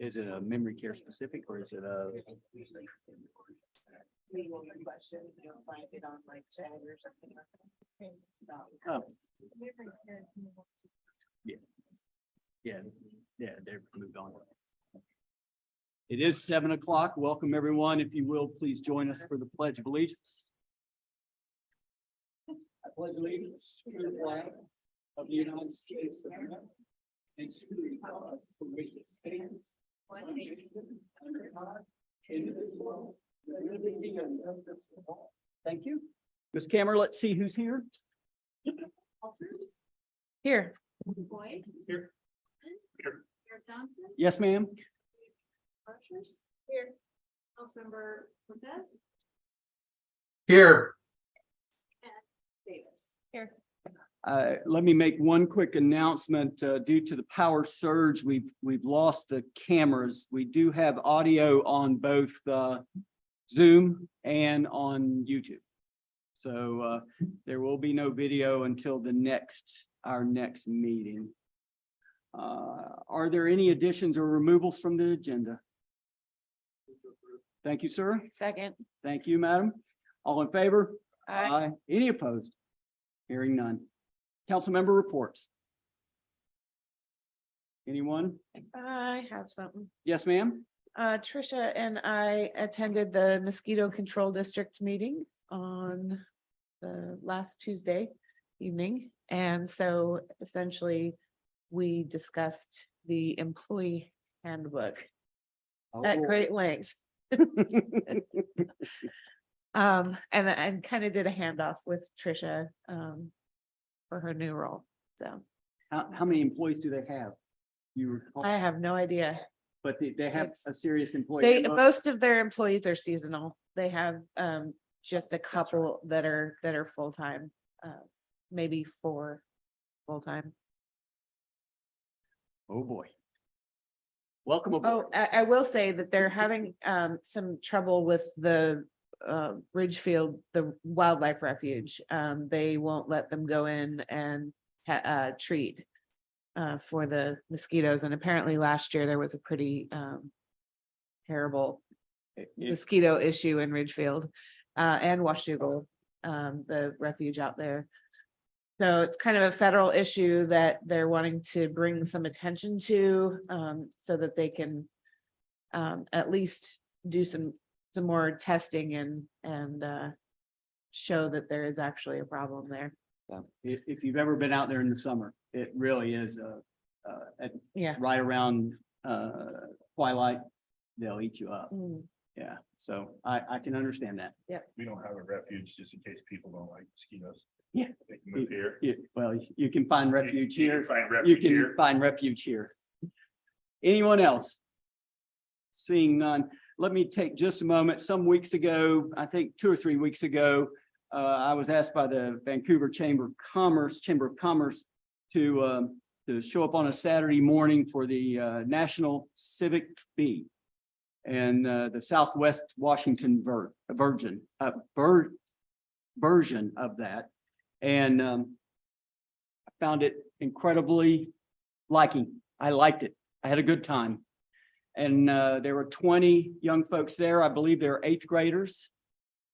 Is it a memory care specific or is it a? Oh. Yeah, they've moved on. It is 7 o'clock. Welcome, everyone. If you will, please join us for the Pledge of Allegiance. I pledge allegiance to the flag of the United States of America and to the republic for which it stands, one nation, under God, indivisible, with liberty and justice for all. Thank you. Ms. Cameron, let's see who's here. Here. Boyd. Here. Mayor Johnson. Yes, ma'am. Rogers. Here. Councilmember Cortez. Here. Davis. Here. Let me make one quick announcement. Due to the power surge, we've lost the cameras. We do have audio on both Zoom and on YouTube. So there will be no video until our next meeting. Are there any additions or removals from the agenda? Thank you, sir. Second. Thank you, madam. All in favor? Aye. Any opposed? Hearing none. Councilmember reports. Anyone? I have something. Yes, ma'am. Trisha and I attended the mosquito control district meeting on the last Tuesday evening. And so essentially, we discussed the employee handbook at great length. And kind of did a handoff with Trisha for her new role. So How many employees do they have? You recall, I have no idea. but they have it's- a serious employee. They, handbook? most of their employees are seasonal. They have just a couple that are full-time, maybe 4 full-time. Oh, boy. Welcome aboard. Oh, I will say that they're having some trouble with the Ridgefield, the wildlife refuge. They won't let them go in and treat for the mosquitoes. And apparently last year there was a pretty terrible mosquito issue in Ridgefield and Washougal, the refuge out there. So it's kind of a federal issue that they're wanting to bring some attention to, so that they can at least do some more testing and show that there is actually a problem there. So, If you've ever been out there in the summer, it really is yeah. right around twilight, they'll eat you up. Mm, Yeah, so I can understand that. We don't have a refuge just in case people don't like mosquitoes. Yeah. They can move here. Well, you can find refuge You can here. Find You refuge can here. find refuge here. Anyone else? Seeing none, let me take just a moment. Some weeks ago, I think 2 or 3 weeks ago, I was asked by the Vancouver Chamber of Commerce to show up on a Saturday morning for the National Civic Bee and the Southwest Washington version of that. And I found it incredibly I liked it. I had a good time. And there were 20 young folks there. I believe they're 8th graders.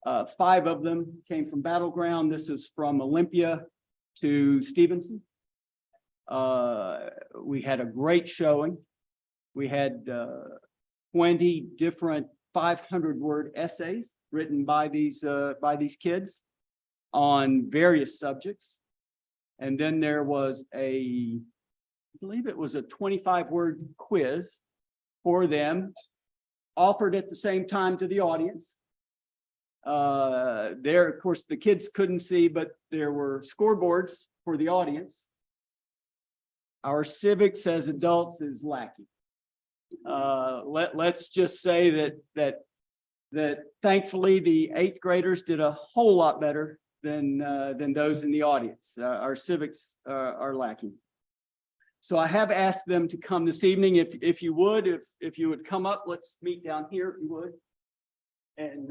5 of them came from Battleground. This is from Olympia to Stevenson. We had a great showing. We had 20 different 500-word essays written by these kids on various subjects. And then there was I believe it was a 25-word quiz for them, offered at the same time to the audience. There, of course, the kids couldn't see, but there were scoreboards for the audience. Our civics as adults is lacking. Let's just say that thankfully the 8th graders did a whole lot better than those in the audience. Our civics are lacking. So I have asked them to come this evening. If you would come up, let's meet down here if you would. And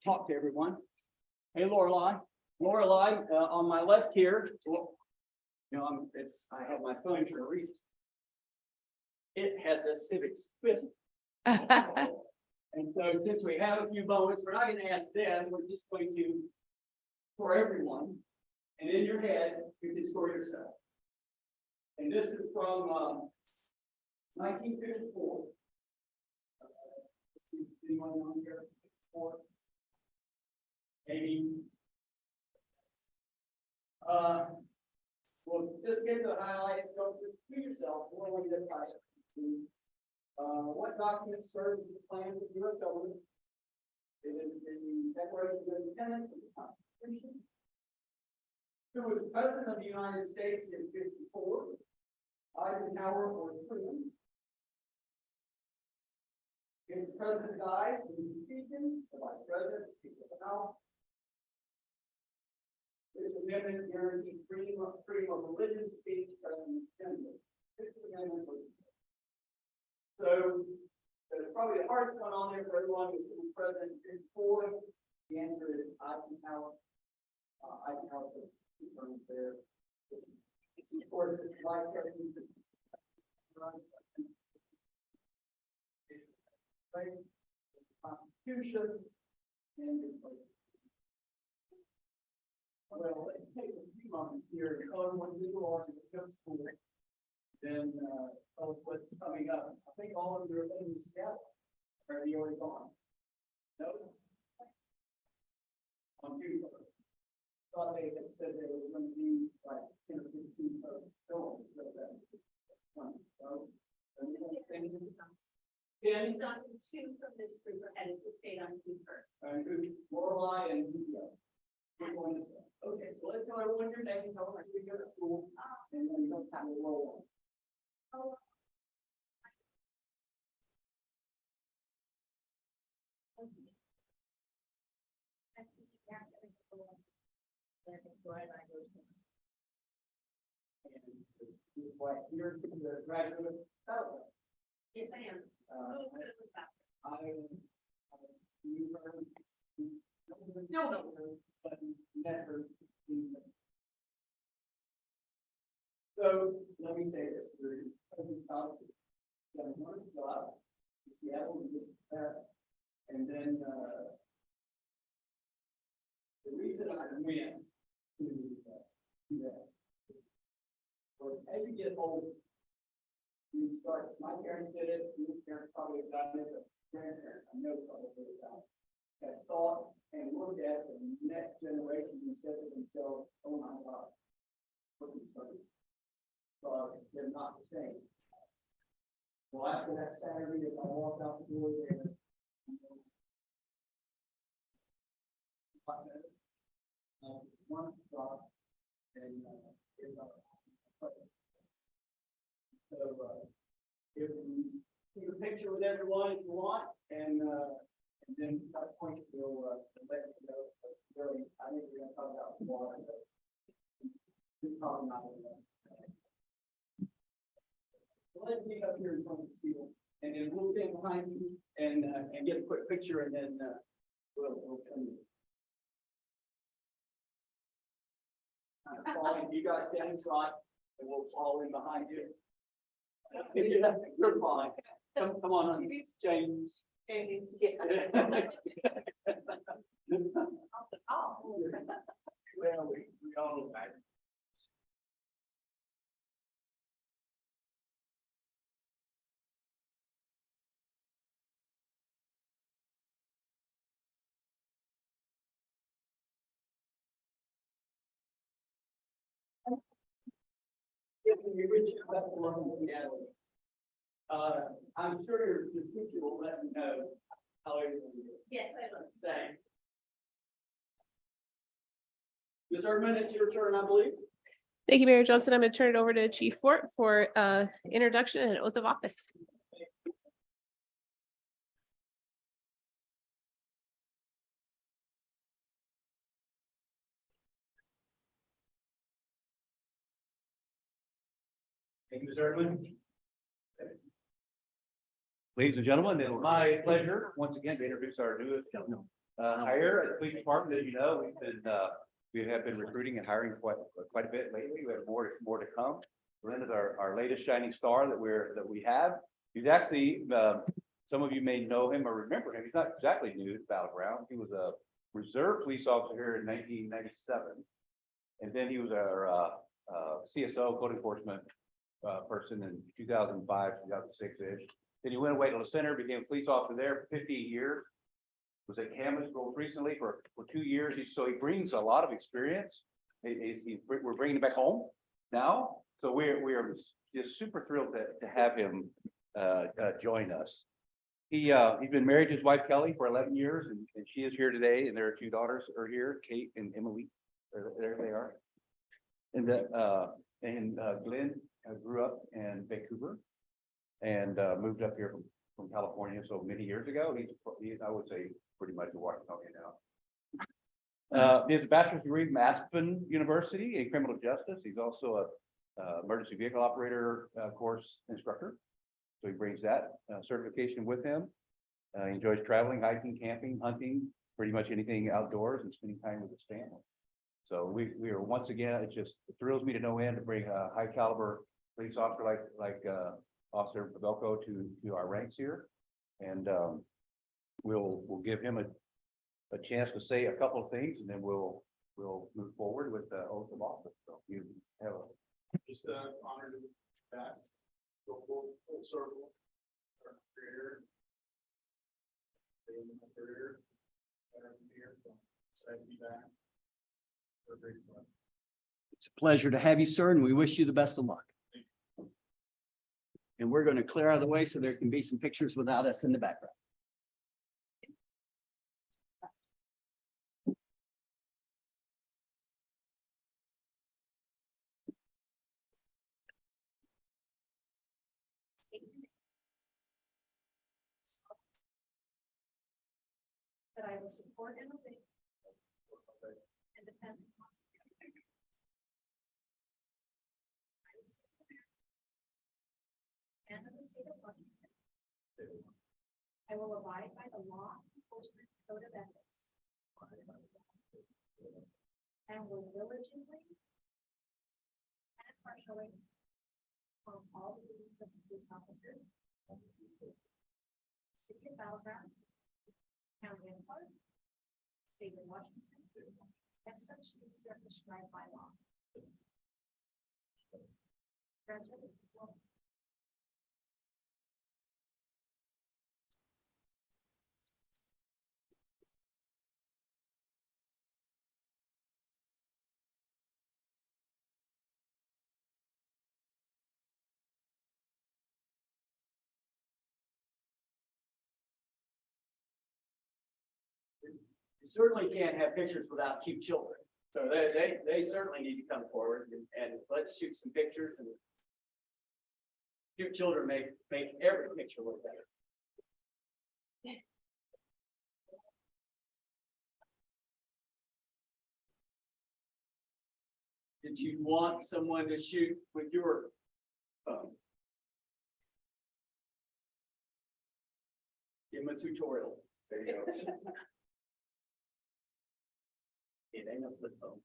talk to everyone. Hey, Lorelei. On my left here. You know, I have my phone for a reason. It has a civics quiz. And so since we have a few moments, we're not going to ask them, we're just going to, for everyone, and in your head, you can score yourself. And this is from 1954. Anyone on here? Maybe. Well, just get the highlights, so just do yourself, what we did. What documents serve as the plans of the U.S. government? It is the Declaration of Independence and the Constitution. Who was President of the United States in '54? Eisenhower or Truman? If the President dies, who is speaking? The Vice President, Speaker of the House. This amendment guarantees freedom of religious speech, President Kennedy. This amendment was. So, probably the hardest one on there for everyone is who was President before. The answer is Eisenhower. Eisenhower was two terms there. It's of course the Vice President. Constitution and well, let's take a few moments here to color one visual arts that go to school. Then of what's coming up. I think all of your things scattered. Are they already gone? No. On Tuesday. Thought they had said they were going to do like 10 or 15 films. So that so Ken? Two from this group are headed to state on two first. Lorelei and Hugo. Okay, so let's tell everyone your name, tell them where you go to school, and then you'll kind of roll on. Right here, the graduate. Yes, I am. So let me say this, done a wonderful job in Seattle, and then the reason I went to do that was as you get older, you start, my parents did it, your parents probably have done it, but grandparents, I know probably have done it. Have thought and looked at the next generation and said to themselves, oh my God, what is funny? But they're not the same. Well, after that Saturday, as I walked out the door there, one stop and so if you take a picture with everyone if you want, and then at that point we'll let you know. Really, I think we're going to talk about water. It's probably not enough. So let's meet up here in front of the field, and then we'll stand behind you and get a quick picture, and then we'll come in. You guys stand in front, and we'll fall in behind you. You're fine. Come on, James. James, yeah. Well, we all. we wish you best of luck in the academy. I'm sure the teacher will let you know how everything is. Yes, I will. Thanks. Ms. Erdman, it's your turn, I believe. Thank you, Mayor Johnson. I'm going to turn it over to Chief Fort for introduction and oath of office. Thank you, Ms. Erdman. Ladies and gentlemen, it is my pleasure once again to introduce our newest hire at the police department. As you know, we have been recruiting and hiring quite a bit lately. We have more to come. Glenn is our latest shining star that we have. He's actually, some of you may know him or remember him. He's not exactly new to Battle Ground. He was a reserve police officer here in 1997. And then he was our CSO, code enforcement person in 2005, 2006-ish. Then he went away to the center, became a police officer there for 15 years. Was at Camas most recently for 2 years. So he brings a lot of experience. We're bringing him back home now. So we are just super thrilled to have him join us. He's been married to his wife Kelly for 11 years, and she is here today. And their 2 daughters are here, Kate and Emily. There they are. And Glenn grew up in Vancouver and moved up here from California so many years ago. He's I would say pretty much a Washingtonian now. He has a bachelor's degree from Aspen University in criminal justice. He's also a emergency vehicle operator course instructor. So he brings that certification with him. He enjoys traveling, hiking, camping, hunting, pretty much anything outdoors and spending time with his family. So we are once again, it thrills me to no end to bring a high caliber police officer like Officer Pavelko to our ranks here. And we'll give him a chance to say a couple of things, and then we'll move forward with the oath of office. So you have Just honored to be back. Go full circle. Our career. In my career. Here, so excited to be back. We're very fun. It's a pleasure to have you, sir, and we wish you the best of luck. And we're going to clear out of the way so there can be some pictures without us in the background. That I will support and obey. And defend the Constitution. And of the state of Washington. I will abide by the law enforcement code of ethics. And will diligently. And impartially. Perform all the duties of the police officer. City of Battle Ground. County of Clark. State of Washington. As such duties are prescribed by law. Congratulations. You certainly can't have pictures without cute children. So they certainly need to come forward and let's shoot some pictures, and cute children make every picture look better. Did you want someone to shoot with your phone? Give them a tutorial. There you go. It ain't a flip phone.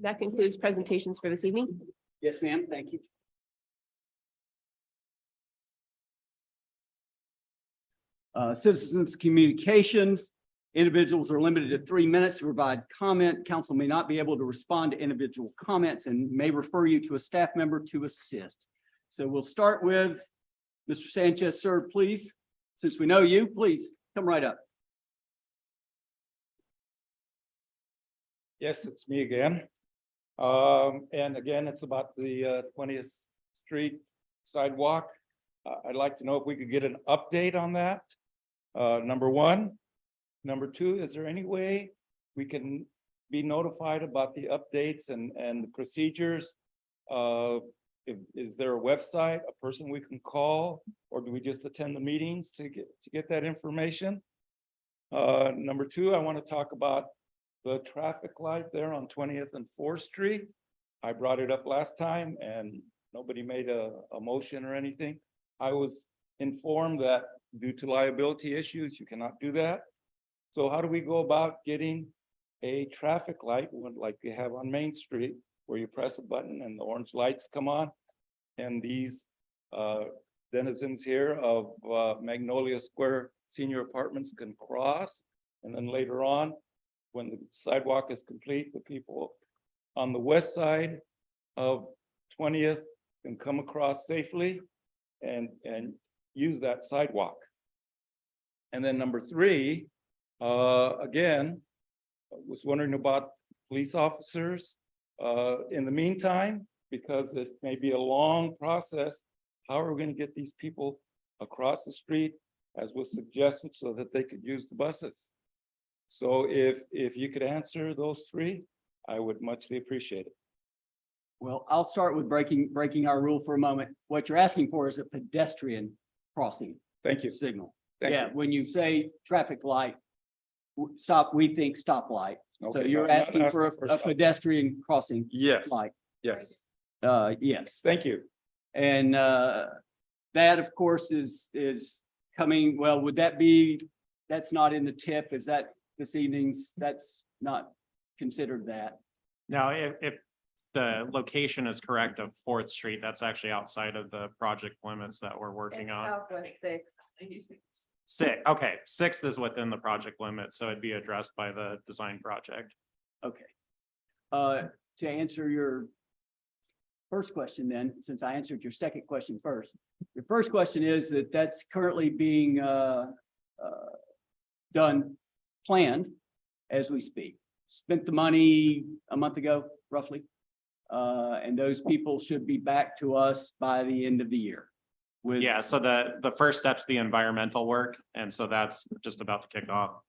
That concludes presentations for this evening. Yes, ma'am. Thank you. Citizens communications. Individuals are limited to 3 minutes to provide comment. Council may not be able to respond to individual comments and may refer you to a staff member to assist. So we'll start with Mr. Sanchez, sir, please. Since we know you, please come right up. Yes, it's me again. And again, it's about the 20th Street sidewalk. I'd like to know if we could get an update on that. Number one. Number two, is there any way we can be notified about the updates and the procedures? Is there a website, a person we can call, or do we just attend the meetings to get that information? Number two, I want to talk about the traffic light there on 20th and 4th Street. I brought it up last time and nobody made a motion or anything. I was informed that due to liability issues, you cannot do that. So how do we go about getting a traffic light like they have on Main Street, where you press a button and the orange lights come on? And these denizens here of Magnolia Square Senior Apartments can cross. And then later on, when the sidewalk is complete, the people on the west side of 20th can come across safely and use that sidewalk. And then number three, again, I was wondering about police officers. In the meantime, because it may be a long process, how are we going to get these people across the street, as was suggested, so that they could use the buses? So if you could answer those three, I would muchly appreciate it. Well, I'll start with breaking our rule for a moment. What you're asking for is a pedestrian crossing Thank you. signal. Thank Yeah, you. when you say traffic light, stop, we think stoplight. So Okay, you're no, I'm not asking for asking for a stop. pedestrian crossing Yes, light. yes. Yes. Thank you. And that, of course, is coming, well, would that be, that's not in the tip, is that this evening's, that's not considered that? Now, if the location is correct of 4th Street, that's actually outside of the project limits that we're working on. Southwest 6. 6th is within the project limit, so it'd be addressed by the design project. Okay. To answer your first question then, since I answered your second question first, your first question is that that's currently being planned as we speak. Spent the money a month ago, roughly. And those people should be back to us by the end of the year. With, Yeah, so the first step's the environmental work, and so that's just about to kick off.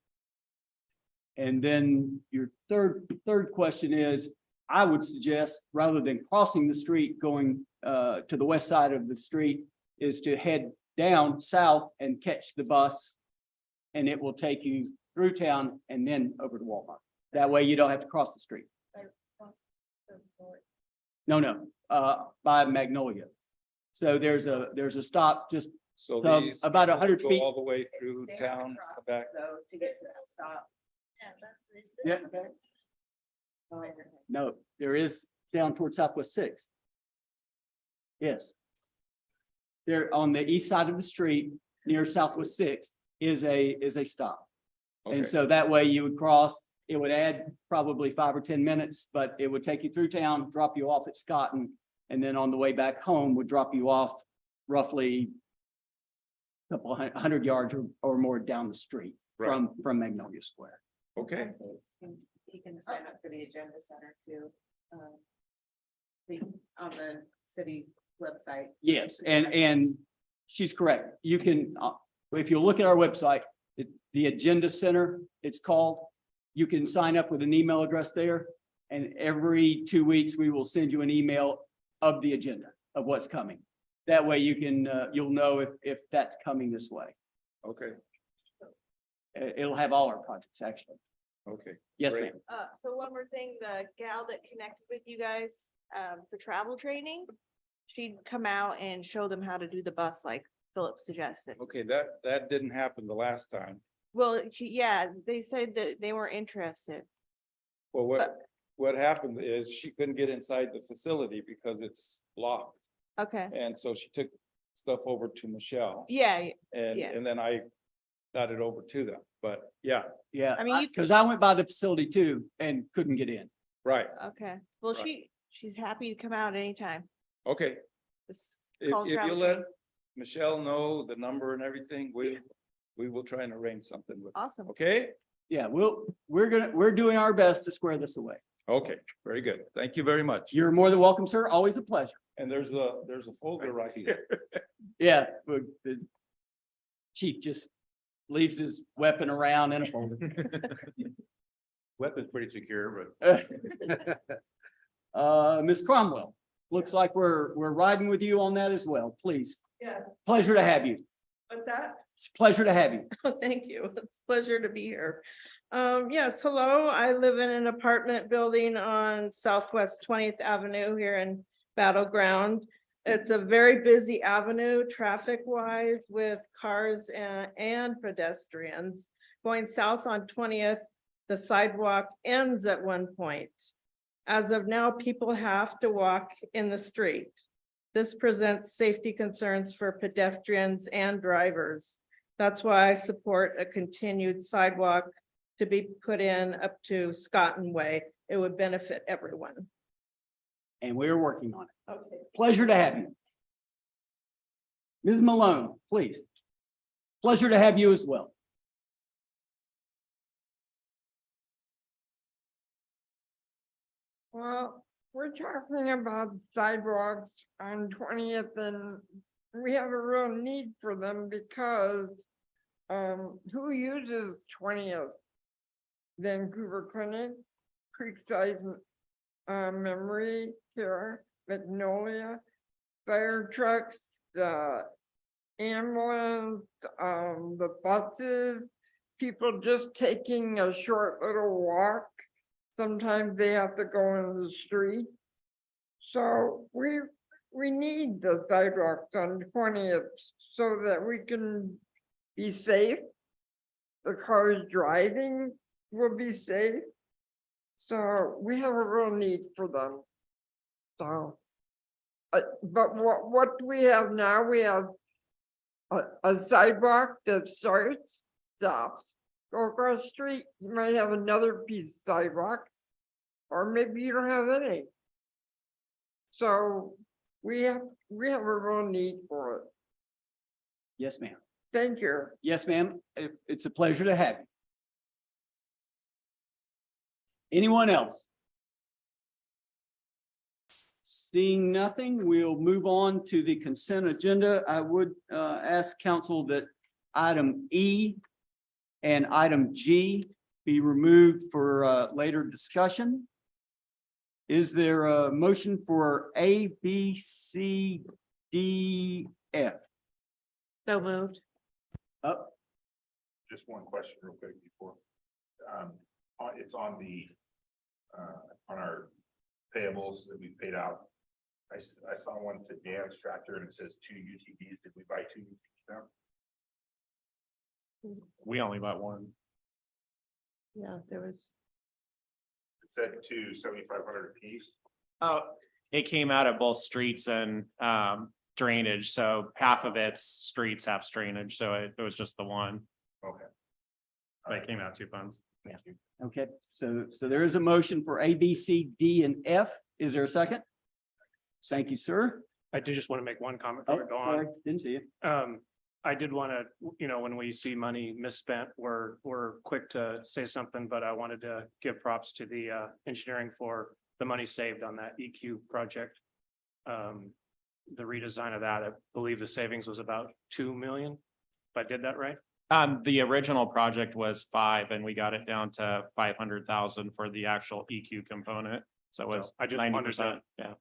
and then your third question is, I would suggest, rather than crossing the street, going to the west side of the street, is to head down south and catch the bus. And it will take you through town and then over to Walmart. That way you don't have to cross the street. No, by Magnolia. So there's a stop just So So, these about people 100 go feet. all the way through town, come back. So to get to that stop. Yeah. No, there is down towards Southwest Sixth. Yes. There on the east side of the street near Southwest Sixth is a stop. Okay. And so that way you would cross, it would add probably 5 or 10 minutes, but it would take you through town, drop you off at Scotton. And then on the way back home would drop you off roughly a couple of hundred yards or more down the street Right. from Magnolia Square. Okay, You can sign up for the agenda center too. On the city website. Yes, and she's correct. You can, if you look at our website, the Agenda Center, it's called. You can sign up with an email address there. And every 2 weeks, we will send you an email of the agenda of what's coming. That way you can, you'll know if that's coming this way. okay, It'll have all our projects, actually. okay. Yes, Great. ma'am. So one more thing, the gal that connected with you guys, for travel training, she'd come out and show them how to do the bus like Philip suggested. Okay, that didn't happen the last time. Well, yeah, they said that they weren't interested. Well, what happened is she couldn't get inside the facility because it's locked. Okay, And so she took stuff over to Michelle yeah, and, yeah. and then I got it over to them. But yeah, Yeah, I mean, you because I went by the facility too and couldn't get in. right. okay. Well, Right. she's happy to come out anytime. Okay, Just if call you travel let trade. Michelle know the number and everything, we will try and arrange something with, Awesome. okay? Yeah, we're doing our best to square this away. Okay, very good. Thank you very much. You're more than welcome, sir. Always a pleasure. And there's a folder right here. Yeah, but the chief just leaves his weapon around in a folder. Weapon's pretty secure, but Ms. Cromwell, looks like we're riding with you on that as well, please. Yeah. Pleasure to have you. What's that? It's a pleasure to have you. Thank you. It's a pleasure to be here. Yes, hello. I live in an apartment building on Southwest 20th Avenue here in Battleground. It's a very busy avenue, traffic wise, with cars and pedestrians. Going south on 20th, the sidewalk ends at one point. As of now, people have to walk in the street. This presents safety concerns for pedestrians and drivers. That's why I support a continued sidewalk to be put in up to Scotton Way. It would benefit everyone. And we're working on it. Okay. Pleasure to have you. Ms. Malone, please. Pleasure to have you as well. Well, we're talking about sidewalks on 20th and we have a real need for them because who uses 20th? Vancouver Clinic, Creekside Memory Care, Magnolia, fire trucks, the ambulance, the buses, people just taking a short little walk. Sometimes they have to go in the street. So we need the sidewalks on 20th so that we can be safe. The cars driving will be safe. So we have a real need for them. So, but what we have now, we have a sidewalk that starts, stops, go across the street, you might have another piece of sidewalk, or maybe you don't have any. So we have a real need for it. Yes, ma'am. Thank you. Yes, ma'am. It's a pleasure to have you. Anyone else? Seeing nothing, we'll move on to the consent agenda. I would ask council that item E and item G be removed for later discussion. Is there a motion for A, B, C, D, F? So moved. Up. Just one question real quick before. It's on on our payables that we paid out. I saw one to Dan's tractor and it says 2 UTVs. Did we buy 2 UTVs now? We only bought one. Yeah, there was. It said 2 7,500 apiece. Oh, it came out of both streets and drainage, so half of it's streets, half drainage, so it was just the one. Okay. But it came out 2 funds. Thank you. Okay, so there is a motion for A, B, C, D, and F. Is there a second? Thank you, sir. I do just want to make one comment Oh, before I go on. sorry, didn't see it. I did want to, when we see money misspent, we're quick to say something, but I wanted to give props to the engineering for the money saved on that EQ project. The redesign of that, I believe the savings was about 2 million, if I did that right. The original project was 5 and we got it down to 500,000 for the actual EQ component. So it was I just wanted 90%. to Yeah.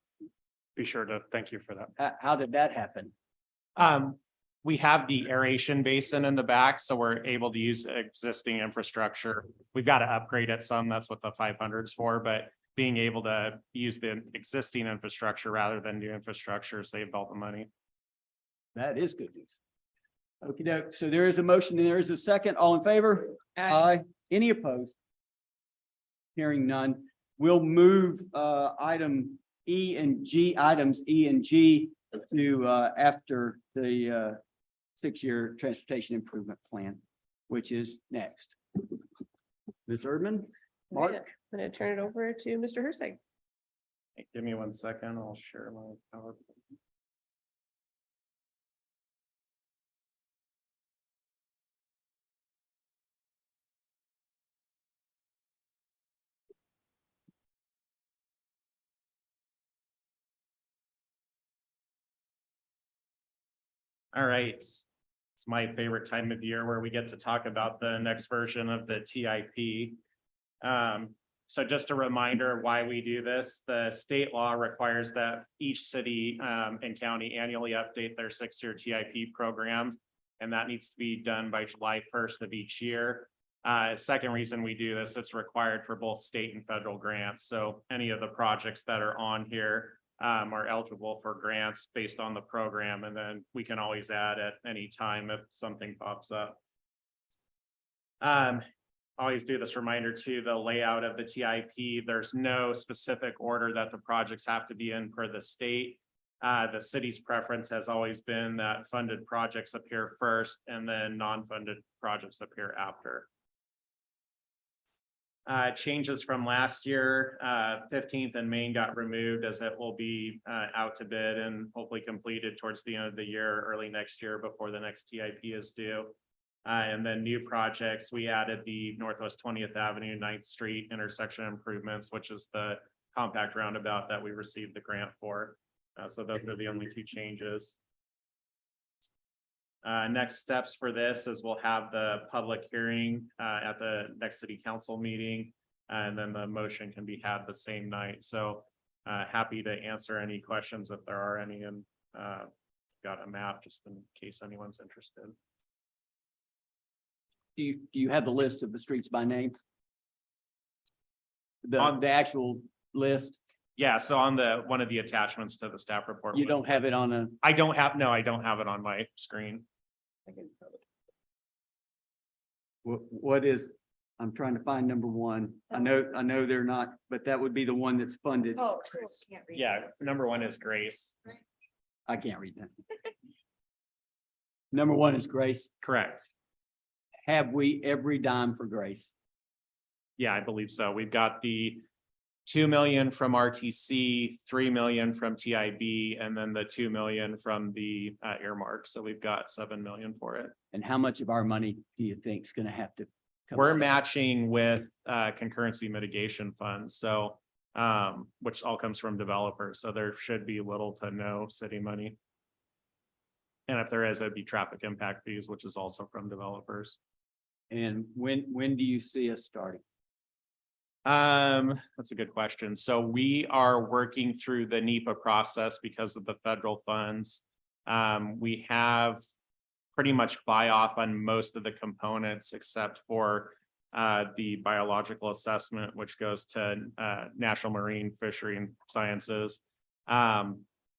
be sure to thank you for that. How did that happen? We have the aeration basin in the back, so we're able to use existing infrastructure. We've got to upgrade it some. That's what the 500 is for, but being able to use the existing infrastructure rather than new infrastructure saved all the money. That is good news. Okey doke. So there is a motion and there is a second. All in favor? Aye. Any opposed? Hearing none. We'll move items E and G to after the 6-year transportation improvement plan, which is next. Ms. Erdman? Mark? I'm gonna turn it over to Mr. Herseg. Give me 1 second, I'll share my PowerPoint. All right, it's my favorite time of year where we get to talk about the next version of the TIP. So just a reminder why we do this, the state law requires that each city and county annually update their 6-year TIP program. And that needs to be done by July 1st of each year. Second reason we do this, it's required for both state and federal grants. So any of the projects that are on here are eligible for grants based on the program, and then we can always add at any time if something pops up. Always do this reminder to the layout of the TIP. There's no specific order that the projects have to be in per the state. The city's preference has always been that funded projects appear first and then non-funded projects appear after. Changes from last year, 15th and Main got removed as it will be out to bid and hopefully completed towards the end of the year, early next year before the next TIP is due. And then new projects, we added the Northwest 20th Avenue, 9th Street intersection improvements, which is the compact roundabout that we received the grant for. So those are the only 2 changes. Next steps for this is we'll have the public hearing at the next city council meeting, and then the motion can be had the same night. So happy to answer any questions if there are any, and got a map just in case anyone's interested. Do you have the list of the streets by name? The On- actual list? Yeah, so on one of the attachments to the staff report. You was- don't have it on a, I don't have it on my screen. what is, I'm trying to find number 1. I know they're not, but that would be the one that's funded. Oh, cool. Can't read Yeah, this. number 1 is Grace. I can't read that. Number 1 is Grace. Correct. Have we every dime for Grace? Yeah, I believe so. We've got the 2 million from RTC, 3 million from TIB, and then the 2 million from the earmark. So we've got 7 million for it. And how much of our money do you think is going to have to come? We're out? matching with concurrency mitigation funds, so which all comes from developers. So there should be little to no city money. And if there is, it'd be traffic impact fees, which is also from developers. And when do you see us starting? That's a good question. So we are working through the NEPA process because of the federal funds. We have pretty much buy off on most of the components except for the biological assessment, which goes to National Marine Fishery and Sciences.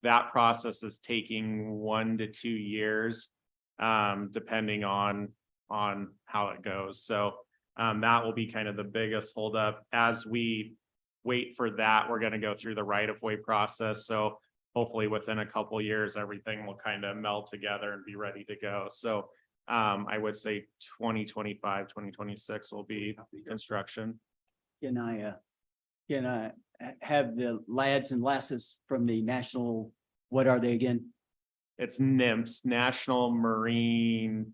That process is taking 1 to 2 years, depending on how it goes. So that will be kind of the biggest holdup. As we wait for that, we're going to go through the right-of-way process. So hopefully within a couple of years, everything will kind of meld together and be ready to go. So I would say 2025, 2026 will be construction. Can I have the lads and lasses from the national, what are they again? It's NIMS, National Marine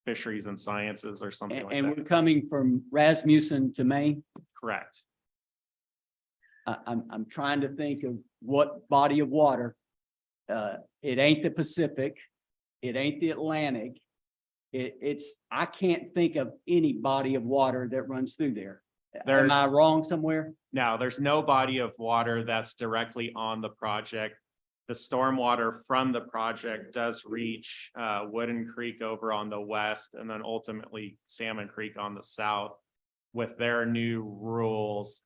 Fisheries and Sciences or something like And that. we're coming from Rasmussen to Maine. Correct. I'm trying to think of what body of water. It ain't the Pacific. It ain't the Atlantic. I can't think of any body of water that runs through there. Am I wrong somewhere? Now, there's no body of water that's directly on the project. The stormwater from the project does reach Wooden Creek over on the west and then ultimately Salmon Creek on the south. With their new rules,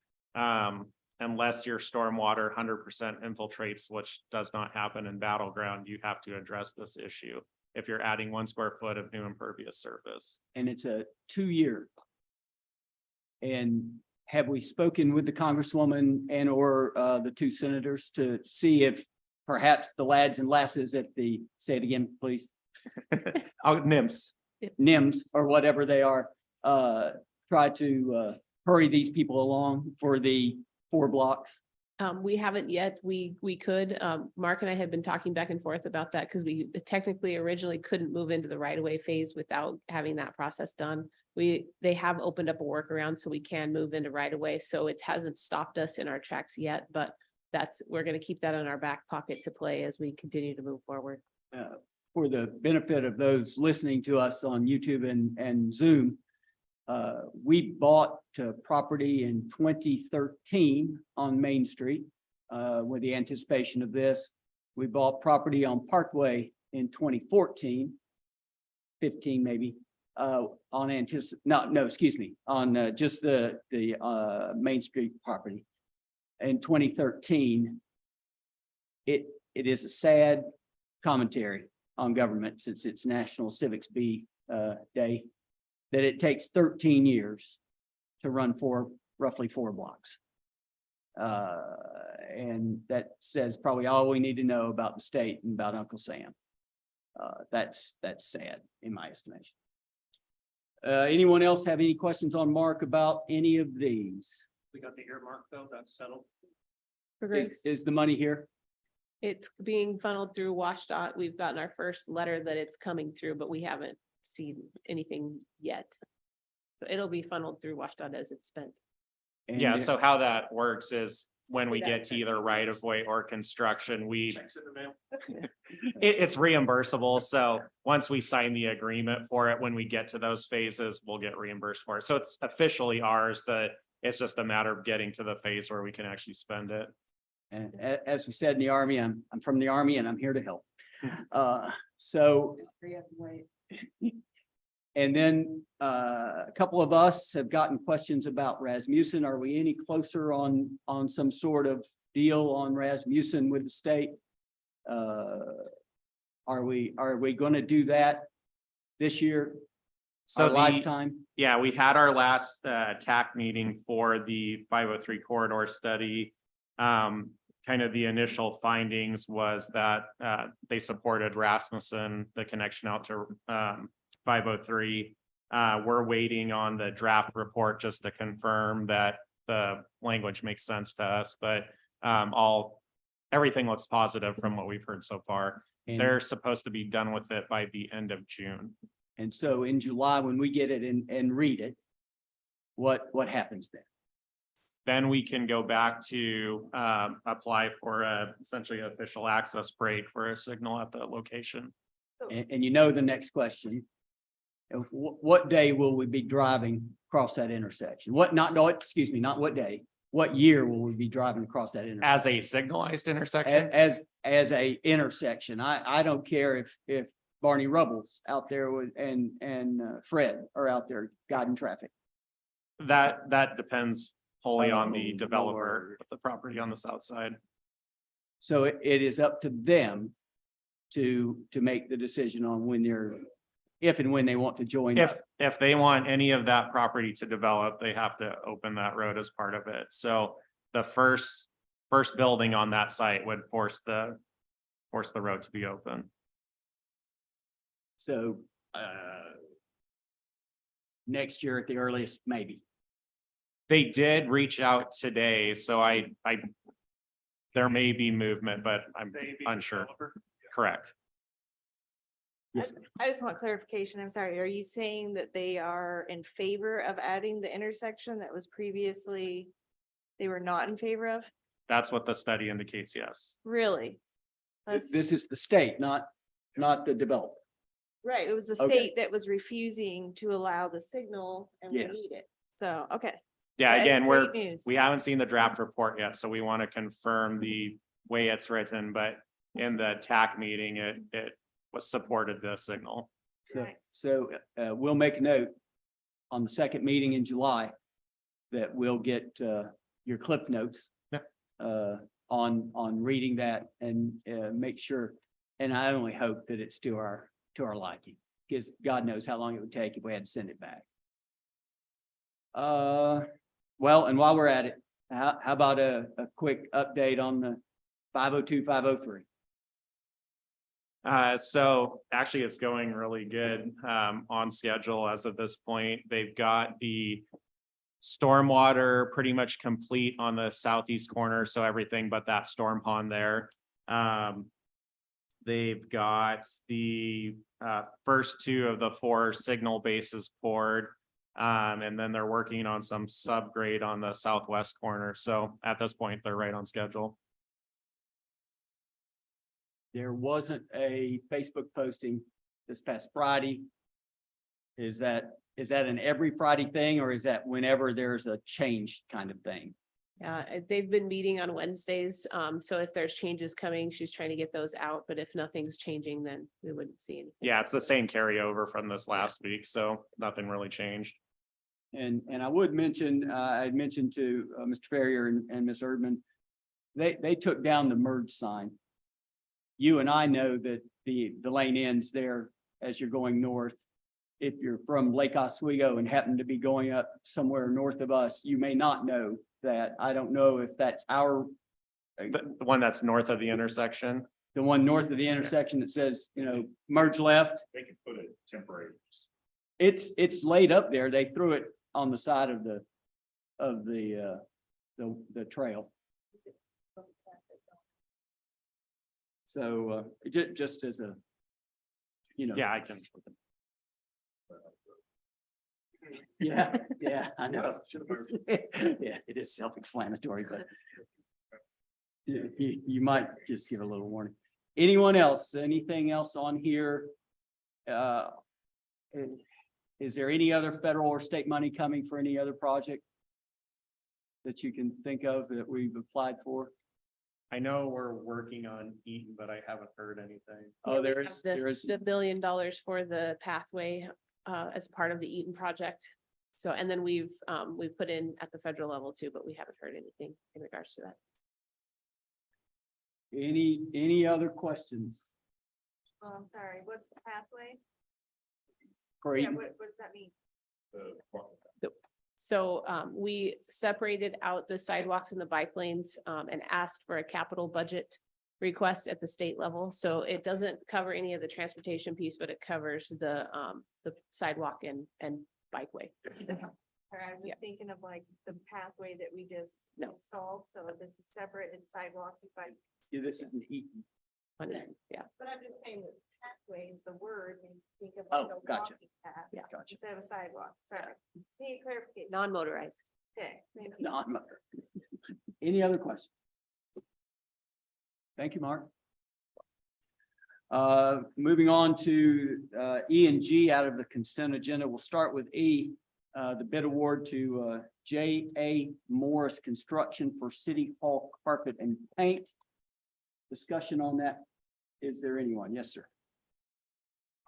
unless your stormwater 100% infiltrates, which does not happen in Battleground, you have to address this issue. If you're adding 1 square foot of new impervious surface. And it's a 2-year. And have we spoken with the Congresswoman and or the 2 senators to see if perhaps the lads and lasses at the, say it again, please, Oh, NIMS. NIMS or whatever they are, try to hurry these people along for the 4 blocks? We haven't yet. We could, Mark and I have been talking back and forth about that because we technically originally couldn't move into the right of way phase without having that process done. They have opened up a workaround so we can move into right of way. So it hasn't stopped us in our tracks yet, but we're going to keep that in our back pocket to play as we continue to move forward. For the benefit of those listening to us on YouTube and Zoom, we bought property in 2013 on Main Street with the anticipation of this. We bought property on Parkway in 2014, 15 maybe, on just the Main Street property. In 2013, it is a sad commentary on government since it's National Civics Bee Day, that it takes 13 years to run roughly 4 blocks. And that says probably all we need to know about the state and about Uncle Sam. That's sad in my estimation. Anyone else have any questions on Mark about any of these? We got the earmark though, that's settled. Is the money here? It's being funneled through WashDOT. We've gotten our first letter that it's coming through, but we haven't seen anything yet. So it'll be funneled through WashDOT as it's spent. And Yeah, so how that works is when we get to either right of way or construction, it's reimbursable. So once we sign the agreement for it, when we get to those phases, we'll get reimbursed for it. So it's officially ours, that it's just a matter of getting to the phase where we can actually spend it. And as we said in the Army, I'm from the Army and I'm here to help. And then a couple of us have gotten questions about Rasmussen. Are we any closer on some sort of deal on Rasmussen with the state? Are we going to do that this year? So Our lifetime? Yeah, we had our last TAC meeting for the 503 corridor study. Kind of the initial findings was that they supported Rasmussen, the connection out to 503. We're waiting on the draft report just to confirm that the language makes sense to us, but everything looks positive from what we've heard so far. And- They're supposed to be done with it by the end of June. And so in July, when we get it and read it, what happens then? Then we can go back to apply for essentially official access break for a signal at the location. And you know the next question. What day will we be driving across that intersection? Not what day, what year will we be driving across that intersection? As a signalized intersection? As a intersection. I don't care if Barney Rubble's out there and Fred are out there guiding traffic. That depends wholly on the Oh, developer Lord. of the property on the south side. So it is up to them to make the decision on if and when they want to join. If they want any of that property to develop, they have to open that road as part of it. So the first building on that site would force the road to be open. So next year at the earliest, maybe. They did reach out today, so there may be movement, but I'm unsure. Correct. Yes, I just want clarification. I'm sorry. Are you saying that they are in favor of adding the intersection that was previously they were not in favor of? That's what the study indicates, yes. Really? That's This is the state, not the developer. right. It was the Okay. state that was refusing to allow the signal and we Yes. need it. So, okay. Yeah, That's again, great news. we haven't seen the draft report yet, so we want to confirm the way it's written, but in the TAC meeting, it was supported the signal. So we'll make a note on the second meeting in July that we'll get your cliff notes on reading that and, make sure. And I only hope that it's to our liking, because God knows how long it would take if we had to send it back. Well, and while we're at it, how about a quick update on the 502, 503? So actually it's going really good, on schedule as of this point. They've got the stormwater pretty much complete on the southeast corner, so everything but that storm pond there. They've got the first 2 of the 4 signal bases poured. And then they're working on some subgrade on the southwest corner. So at this point, they're right on schedule. There wasn't a Facebook posting this past Friday. Is that an every Friday thing, or is that whenever there's a change kind of thing? Yeah, they've been meeting on Wednesdays. So if there's changes coming, she's trying to get those out, but if nothing's changing, then we wouldn't see anything. Yeah, it's the same carryover from this last week, so nothing really changed. And I would mention, I mentioned to Mr. Ferrier and Ms. Erdman, they took down the merge sign. You and I know that the lane ends there as you're going north. If you're from Lake Oswego and happen to be going up somewhere north of us, you may not know that. I don't know if that's our, The one that's north of the intersection. the one north of the intersection that says, merge left. They can put it temporary. It's laid up there. They threw it on the side of the trail. So, just as a, Yeah, I can. yeah, I know. Yeah, it is self-explanatory, but you might just give a little warning. Anyone else, anything else on here? Is there any other federal or state money coming for any other project that you can think of that we've applied for? I know we're working on Eaton, but I haven't heard anything. Oh, We there have is, the- there is. The $1 billion for the pathway as part of the Eaton project. So, and then we've put in at the federal level too, but we haven't heard anything in regards to that. Any other questions Oh, I'm sorry, what's the pathway? for Yeah, Eaton? what does that mean? So we separated out the sidewalks and the bike lanes and asked for a capital budget request at the state level. So it doesn't cover any of the transportation piece, but it covers the sidewalk and bikeway. Or I was Yeah. thinking of like the pathway that we just No. installed, so this is separate, it's sidewalks and bike. Yeah, this is Eaton. Yeah, But I'm just saying that pathway is the word, and think of Oh, like a gotcha. walking path. Yeah. Gotcha. Instead of a sidewalk, sorry. Need clarification. non-motorized. Okay, thank you. Non-motor. Any other questions? Thank you, Mark. Moving on to E and G out of the consent agenda. We'll start with E, the bid award to J.A. Morris Construction for City Hall carpet and paint. Discussion on that. Is there anyone? Yes, sir.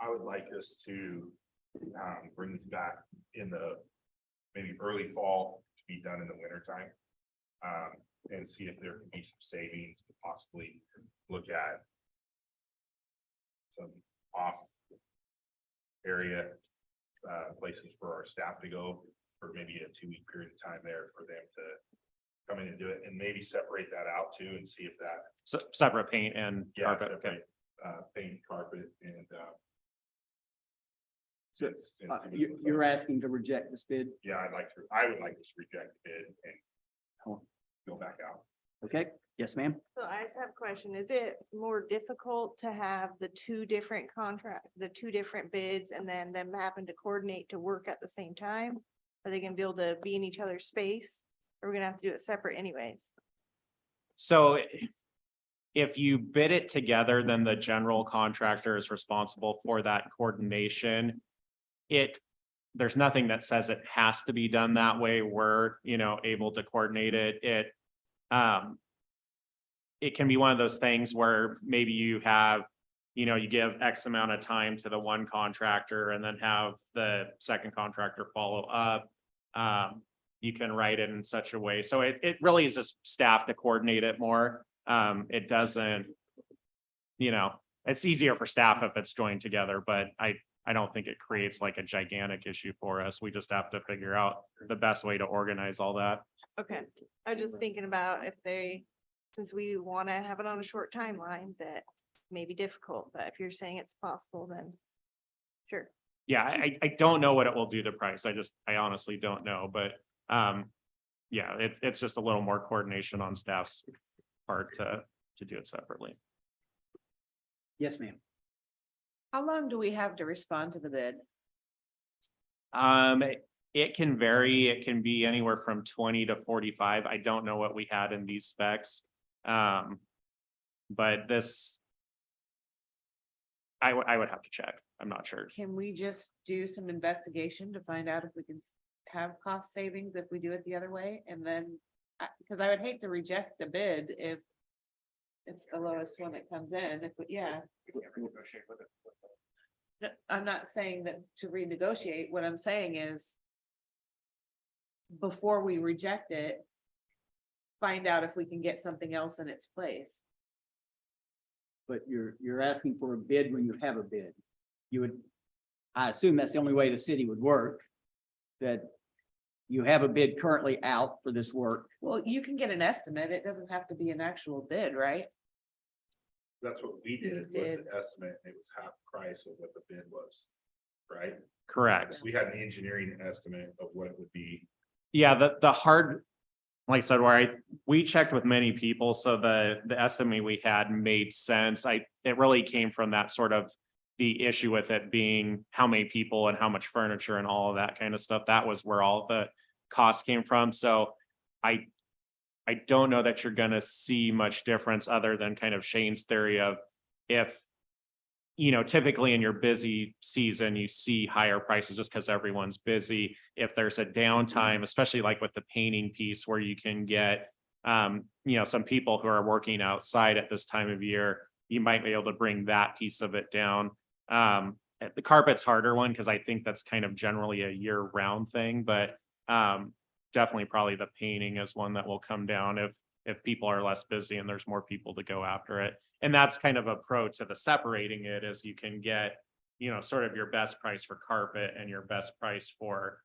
I would like us to bring this back in the maybe early fall to be done in the winter time. And see if there can be some savings to possibly look at some off area places for our staff to go for maybe a 2-week period of time there for them to come in and do it, and maybe separate that out too and see if that. So separate paint and carpet. Okay. separate, paint, carpet, and So, it's- You're asking to reject this bid? Yeah, I would like to reject the bid and Oh. go back out. Okay, yes, ma'am. So I just have a question. Is it more difficult to have the two different bids and then them happen to coordinate to work at the same time? Are they gonna be able to be in each other's space? Or we're gonna have to do it separate anyways? So if you bid it together, then the general contractor is responsible for that coordination. There's nothing that says it has to be done that way. We're, able to coordinate it. It can be one of those things where maybe you have, you give X amount of time to the one contractor and then have the second contractor follow up. you can write it in such a way. So it really is just staff to coordinate it more. It doesn't, you know, it's easier for staff if it's joined together, but I don't think it creates like a gigantic issue for us. We just have to figure out the best way to organize all that. Okay, I was just thinking about if they, since we want to have it on a short timeline, that may be difficult, but if you're saying it's possible, then sure. Yeah, I don't know what it will do to price. I honestly don't know, but yeah, it's just a little more coordination on staff's part to do it separately. Yes, ma'am. How long do we have to respond to the bid? It can vary. It can be anywhere from 20 to 45. I don't know what we had in these specs. But this. I would have to check. I'm not sure. Can we just do some investigation to find out if we can have cost savings if we do it the other way? And then, because I would hate to reject the bid if it's the lowest one that comes in, if, yeah. No, I'm not saying that to renegotiate. What I'm saying is before we reject it, find out if we can get something else in its place. But you're asking for a bid when you have a bid. You would, I assume that's the only way the city would work. That you have a bid currently out for this work. Well, you can get an estimate. It doesn't have to be an actual bid, right? That's what we did, was did. an estimate, it was half price of what the bid was, right? Correct. We had an engineering estimate of what it would be. Yeah, the hard, like I said, we checked with many people, so the estimate we had made sense. It really came from that sort of the issue with it being how many people and how much furniture and all of that kind of stuff. That was where all the costs came from. So I don't know that you're gonna see much difference other than kind of Shane's theory of if, you know, typically in your busy season, you see higher prices just because everyone's busy. If there's a downtime, especially like with the painting piece where you can get, you know, some people who are working outside at this time of year, you might be able to bring that piece of it down. The carpet's harder one because I think that's kind of generally a year round thing, but definitely probably the painting is one that will come down if people are less busy and there's more people to go after it. And that's kind of a pro to the separating it, is you can get, you know, sort of your best price for carpet and your best price for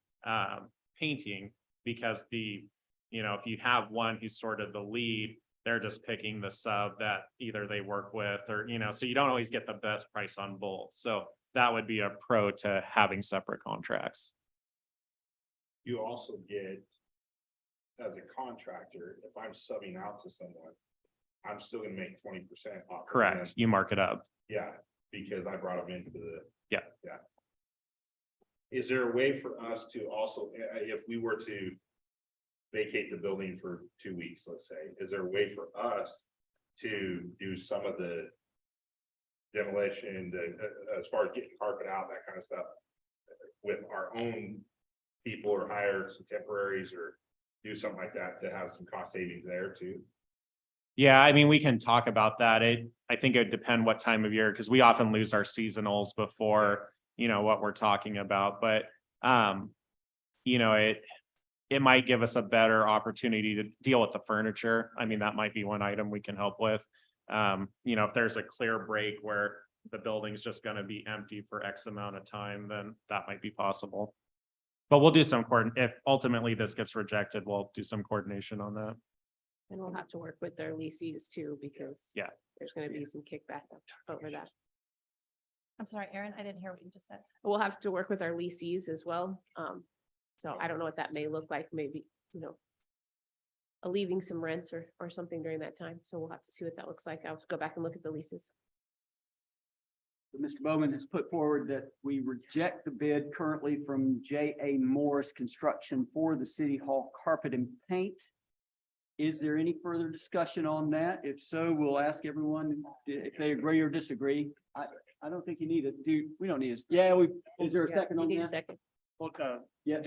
painting, because you know, if you have one who's sort of the lead, they're just picking the sub that either they work with or, you know, so you don't always get the best price on both. So that would be a pro to having separate contracts. You also get, as a contractor, if I'm subbing out to someone, I'm still gonna make 20% off. Correct. You mark it up. Yeah, because I brought them into the. Yeah. Yeah. Is there a way for us to also, if we were to vacate the building for 2 weeks, let's say, is there a way for us to do some of the demolition, as far as getting carpet out, that kind of stuff, with our own people, or hire some temporaries, or do something like that to have some cost savings there too? Yeah, I mean, we can talk about that. I think it would depend what time of year, because we often lose our seasonals before, you know, what we're talking about, but you know, it might give us a better opportunity to deal with the furniture. I mean, that might be one item we can help with. You know, if there's a clear break where the building's just gonna be empty for X amount of time, then that might be possible. But we'll do some if ultimately this gets rejected, we'll do some coordination on that. And we'll have to work with their leases too, because Yeah. there's gonna be some kickback over that. I'm sorry, Erin, I didn't hear what you just said. We'll have to work with our leases as well. So I don't know what that may look like, maybe, you know, leaving some rents or something during that time. So we'll have to see what that looks like. I'll go back and look at the leases. Mr. Bowman has put forward that we reject the bid currently from J.A. Morris Construction for the City Hall carpet and paint. Is there any further discussion on that? If so, we'll ask everyone if they agree or disagree. I don't think you need it. We don't need it. Yeah, is there a second on Need a that? second. Well, Yeah.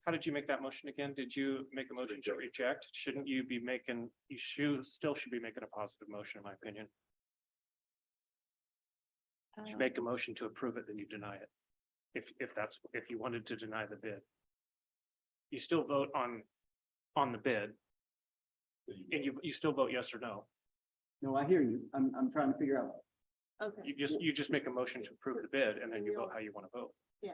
how did you make that motion again? Did you make a motion to reject? Shouldn't you be making, still should be making a positive motion, in my opinion. You should make a motion to approve it, then you deny it. If you wanted to deny the bid. you still vote on the bid. And you still vote yes or no. No, I hear you. I'm trying to figure out. Okay. You just make a motion to approve the bid and then you vote how you want to vote. Yeah.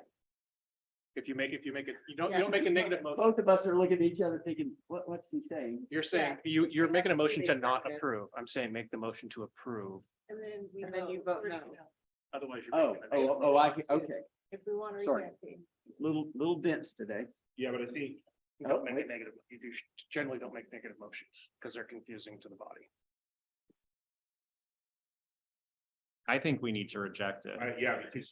If you make it, you don't make a negative motion. Both of us are looking at each other thinking, what's he saying? You're saying, you're making a motion to not approve. I'm saying make the motion to approve. And then we. And then you vote no. Otherwise you're. Oh, making a negative okay. If we want to Sorry. reject it. Little dense today. Yeah, but I think You don't make a negative, you do generally don't make negative motions because they're confusing to the body. I think we need to reject it. Yeah, because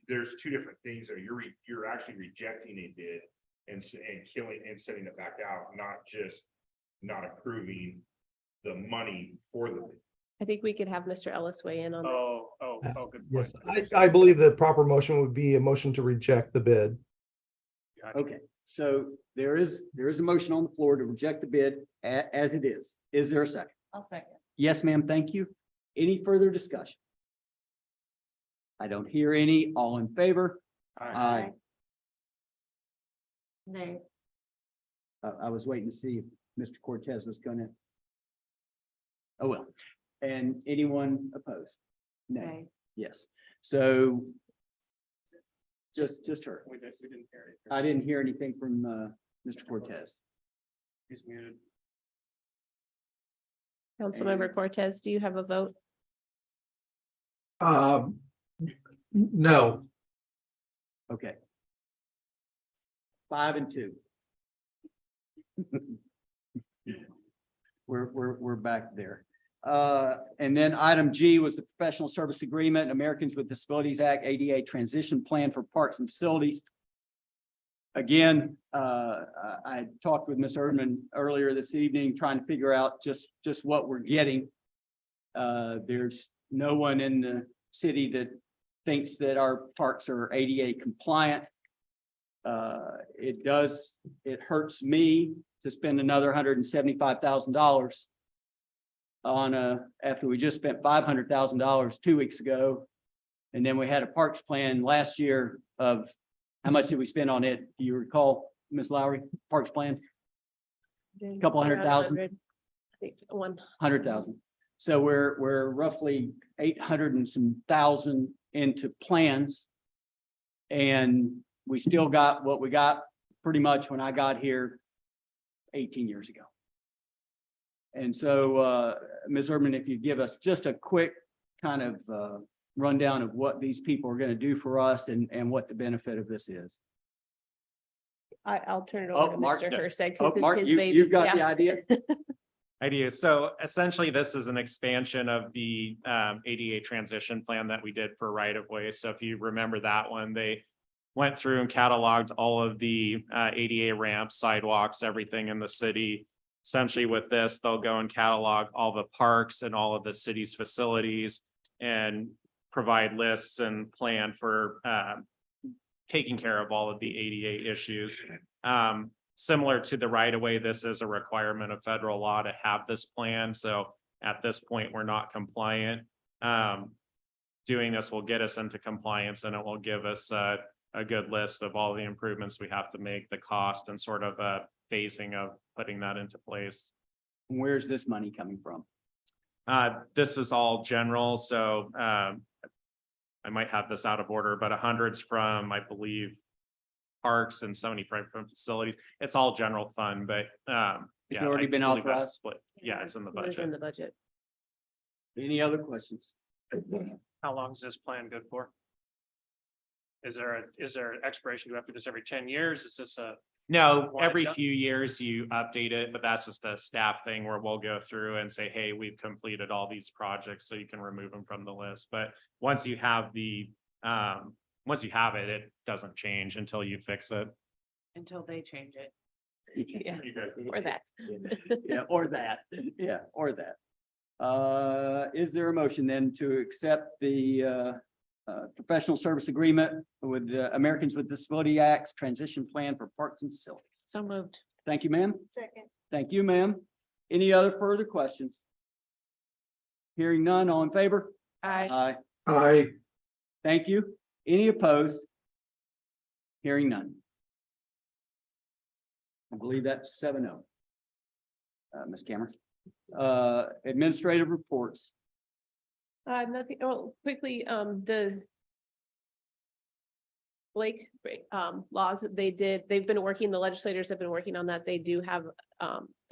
there's two different things there. You're actually rejecting a bid and killing and sending it back out, not just not approving the money for the bid. I think we could have Mr. Ellis weigh in on that. Good Yes, point. I believe the proper motion would be a motion to reject the bid. Gotcha. Okay, so there is a motion on the floor to reject the bid as it is. Is there a second? I'll second. Yes, ma'am, thank you. Any further discussion? I don't hear any. All in favor? Aye. Nay. I was waiting to see if Mr. Cortez was gonna. Oh, well, and anyone opposed? Nay. Yes, so. Just her. We didn't hear it. I didn't hear anything from Mr. Cortez. He's muted. Councilmember Cortez, do you have a vote? No. Okay. 5 and 2. We're back there. And then item G was the professional service agreement, Americans with Disabilities Act, ADA transition plan for parks and facilities. Again, I talked with Ms. Erdman earlier this evening, trying to figure out just what we're getting. There's no one in the city that thinks that our parks are ADA compliant. It hurts me to spend another $175,000 on after we just spent $500,000 2 weeks ago. And then we had a parks plan last year of, how much did we spend on it? Do you recall, Ms. Lowry, parks plan? Couple $100,000? I think 100,000. So we're roughly 800 and some thousand into plans. And we still got what we got pretty much when I got here 18 years ago. And so, Ms. Erdman, if you give us just a quick kind of rundown of what these people are going to do for us and what the benefit of this is. I'll turn it over to Mark, Mr. Herceg. Oh, Mark, you've got the idea? I do. So essentially, this is an expansion of the ADA transition plan that we did for right of way. So if you remember that one, they went through and cataloged all of the ADA ramps, sidewalks, everything in the city. Essentially with this, they'll go and catalog all the parks and all of the city's facilities and provide lists and plan for taking care of all of the ADA issues. Similar to the right of way, this is a requirement of federal law to have this plan. So at this point, we're not compliant. Doing this will get us into compliance and it will give us a good list of all the improvements we have to make, the cost and sort of a phasing of putting that into place. Where's this money coming from? This is all general, so I might have this out of order, but 100's from, I believe, parks and 75 from facilities. It's all general fund, but yeah. already I been believe that's authorized? split. Yeah, it's in the It is in budget. the budget. Any other questions? How long is this plan good for? Is there an expiration? Do we have to do this every 10 years? Is this a? No, Why every not? few years you update it, but that's just a staff thing where we'll go through and say, hey, we've completed all these projects, so you can remove them from the list. But once you have it, it doesn't change until you fix it. Until they change it. Yeah, You guys- or that. Yeah, or that. Yeah, or that. Is there a motion then to accept the professional service agreement with Americans with Disability Act's transition plan for parks and facilities? So moved. Thank you, ma'am. Second. Thank you, ma'am. Any other further questions? Hearing none, all in favor? Aye. Aye. Thank you. Any opposed? Hearing none. I believe that's 7-0. Ms. Cameron. Administrative reports. Nothing, oh, quickly, the Blake, laws, they've been working, the legislators have been working on that. They do have,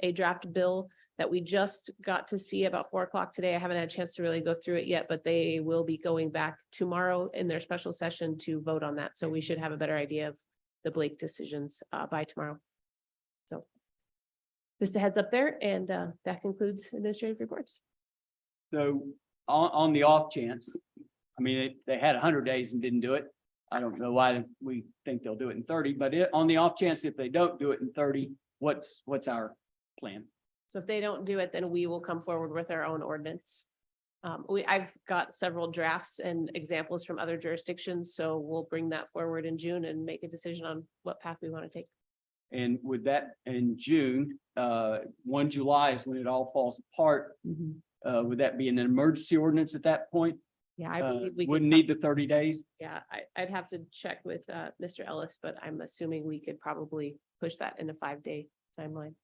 a draft bill that we just got to see about 4 o'clock today. I haven't had a chance to really go through it yet, but they will be going back tomorrow in their special session to vote on that. So we should have a better idea of the Blake decisions, by tomorrow. So just a heads up there, and, that concludes administrative reports. So on the off chance, I mean, they had 100 days and didn't do it. I don't know why we think they'll do it in 30, but on the off chance, if they don't do it in 30, what's our plan? So if they don't do it, then we will come forward with our own ordinance. I've got several drafts and examples from other jurisdictions, so we'll bring that forward in June and make a decision on what path we want to take. And with that in June, 1 July is when it all falls apart. Would that be an emergency ordinance at that point? Yeah, I believe we Wouldn't need the 30 days? Yeah, I'd have to check with Mr. Ellis, but I'm assuming we could probably push that in a 5-day timeline.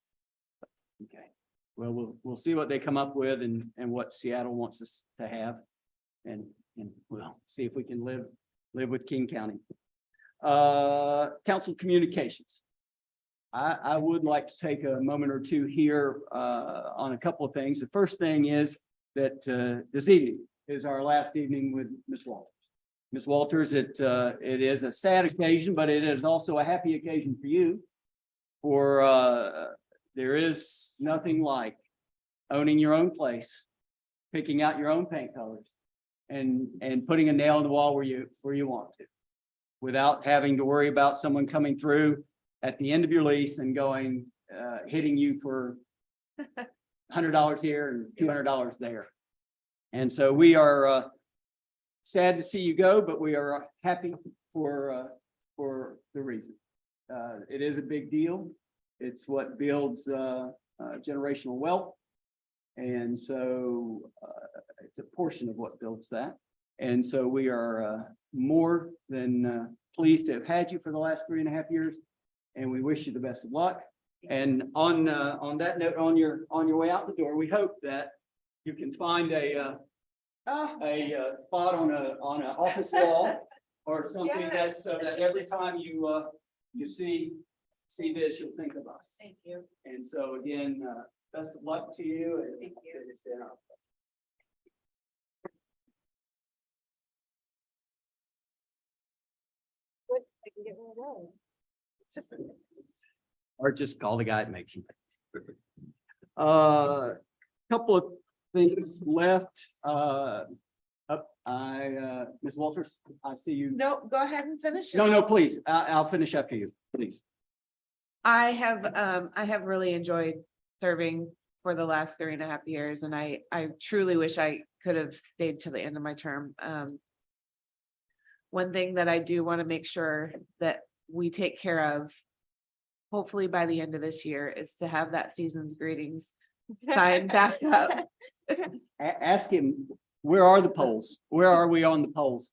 Okay, well, we'll see what they come up with and what Seattle wants us to have. And we'll see if we can live with King County. Council communications. I would like to take a moment or two here on a couple of things. The first thing is that this evening is our last evening with Ms. Walters. Ms. Walters, it is a sad occasion, but it is also a happy occasion for you. For there is nothing like owning your own place, picking out your own paint colors, and putting a nail in the wall where you want to, without having to worry about someone coming through at the end of your lease and going, hitting you for $100 here and $200 there. And so we are sad to see you go, but we are happy for the reason. It is a big deal. It's what builds generational wealth. And so it's a portion of what builds that. And so we are more than pleased to have had you for the last 3.5 years. And we wish you the best of luck. And on that note, on your way out the door, we hope that you can find a spot on an office wall or something that's so that every time you see this, you'll think of us. Thank you. And so again, best of luck to you. And Thank you. It's been our What, I can get one of those. Just. or just call the guy that makes them. Couple of things left. Ms. Walters, I see you. No, go ahead and finish. No, please. I'll finish after you, please. I have really enjoyed serving for the last 3.5 years, and I truly wish I could have stayed till the end of my term. One thing that I do want to make sure that we take care of, hopefully by the end of this year, is to have that season's greetings sign back up. Ask him, where are the polls? Where are we on the polls?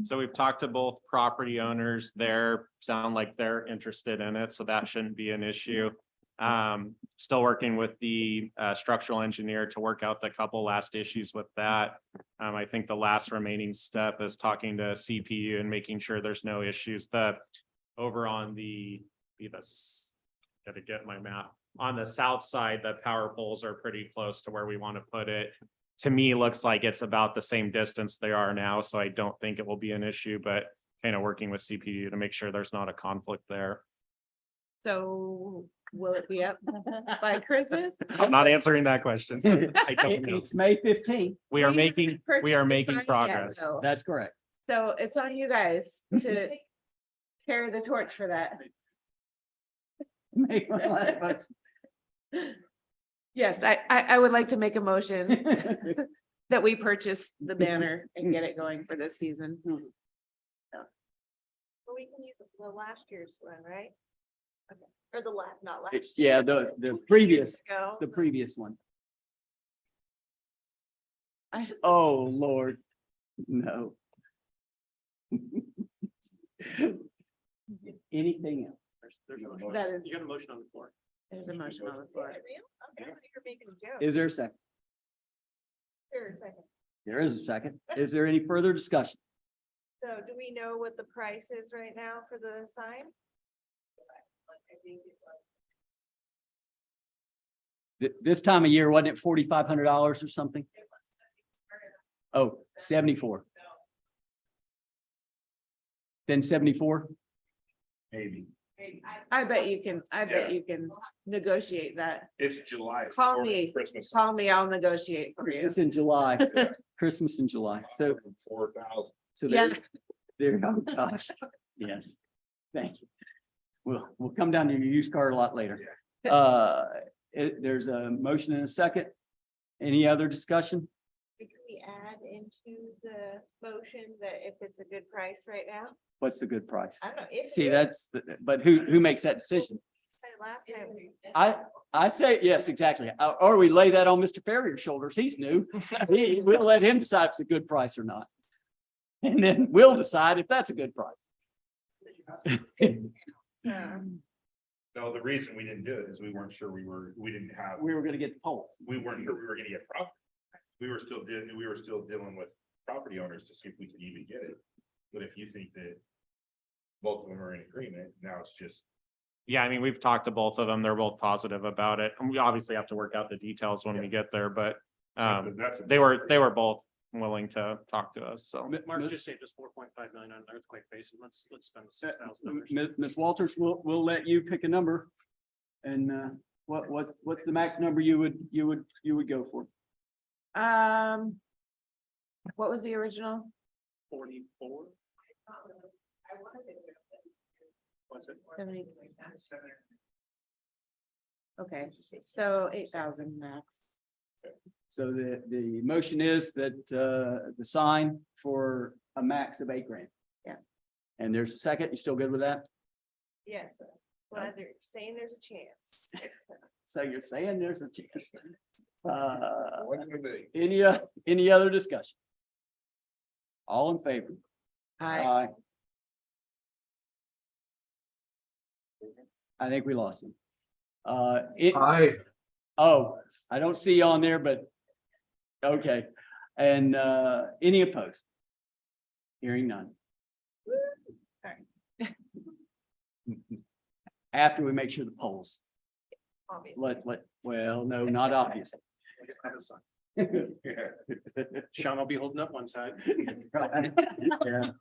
So we've talked to both property owners there, sound like they're interested in it, so that shouldn't be an issue. Still working with the structural engineer to work out the couple last issues with that. I think the last remaining step is talking to CPU and making sure there's no issues. Over on gotta get my map. On the south side, the power poles are pretty close to where we want to put it. To me, looks like it's about the same distance they are now, so I don't think it will be an issue, but kind of working with CPU to make sure there's not a conflict there. So will it be up by Christmas? I'm not answering that question. I don't know. It's May 15th. We are We making haven't purchased the sign yet, progress. so- That's correct. So it's on you guys to carry the torch for that. Make one last motion. Yes, I would like to make a motion that we purchase the banner and get it going for this season. Well, we can use the last year's one, right? Okay, or the last, not last. Yeah, year's, the 2 previous, years ago. the previous one. I- Oh, Lord, no. Anything else? There's a motion. That is- You got a motion on the floor. There's a motion on the floor. You're making a joke. Is there a second? Sure, a second. There is a second. Is there any further discussion? So do we know what the price is right now for the sign? This time of year, wasn't it $4,500 or something? Oh, 74. Then 74? Maybe. I bet you can negotiate that. It's July. Call before me. Christmas. Call me, I'll negotiate for you. Christmas in July, Christmas in July. So, 4,000. so Yeah. there, oh gosh, yes. Thank you. We'll come down to your used car a lot later. There's a motion and a second. Any other discussion? Can we add into the motion that if it's a good price right now? What's the good price? I don't know. if it See, is. that's, but who makes that decision? Said last time. I say, yes, exactly. Or we lay that on Mr. Ferrier's shoulders. He's new. We'll let him decide if it's a good price or not. And then we'll decide if that's a good price. No, the reason we didn't do it is we weren't sure we didn't have, We were gonna get the polls. we weren't sure we were gonna get property. We were still dealing with property owners to see if we could even get it. But if you think that both of them are in agreement, now it's just, Yeah, I mean, we've talked to both of them. They're both positive about it. And we obviously have to work out the details when we get there, but that's. they were both willing to talk to us, so. Mark just saved us 4.5 million on earthquake basin. Let's spend $6,000. Ms. Walters, we'll let you pick a number. And what's the max number you would go for? What was the original? 44. Was it? 70. Okay, so 8,000 max. So the motion is that the sign for a max of $8,000. Yeah. And there's a second. You still good with that? Yes, well, they're saying there's a chance. So you're saying there's a chance. What do they- Any other discussion? All in favor? Aye. I think we lost him. Aye. Oh, I don't see you on there, but okay. And any opposed? Hearing none. After we make sure the polls, Obviously. well, no, not obvious. Sean will be holding up one side. Yeah.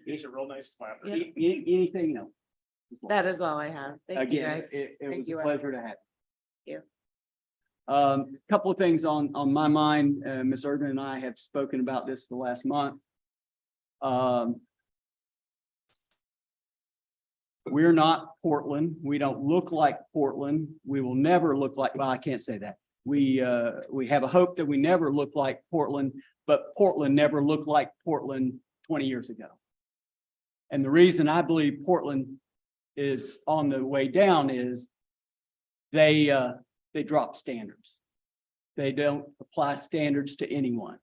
He's a real nice slapper. Anything else? That is all I have. Thank you, Again, guys. it Thank was you, a Ed. pleasure to have you. Couple of things on my mind. Ms. Urban and I have spoken about this the last month. We're not Portland. We don't look like Portland. We will never look like, well, I can't say that. We have a hope that we never look like Portland, but Portland never looked like Portland 20 years ago. And the reason I believe Portland is on the way down is they drop standards. They don't apply standards to anyone.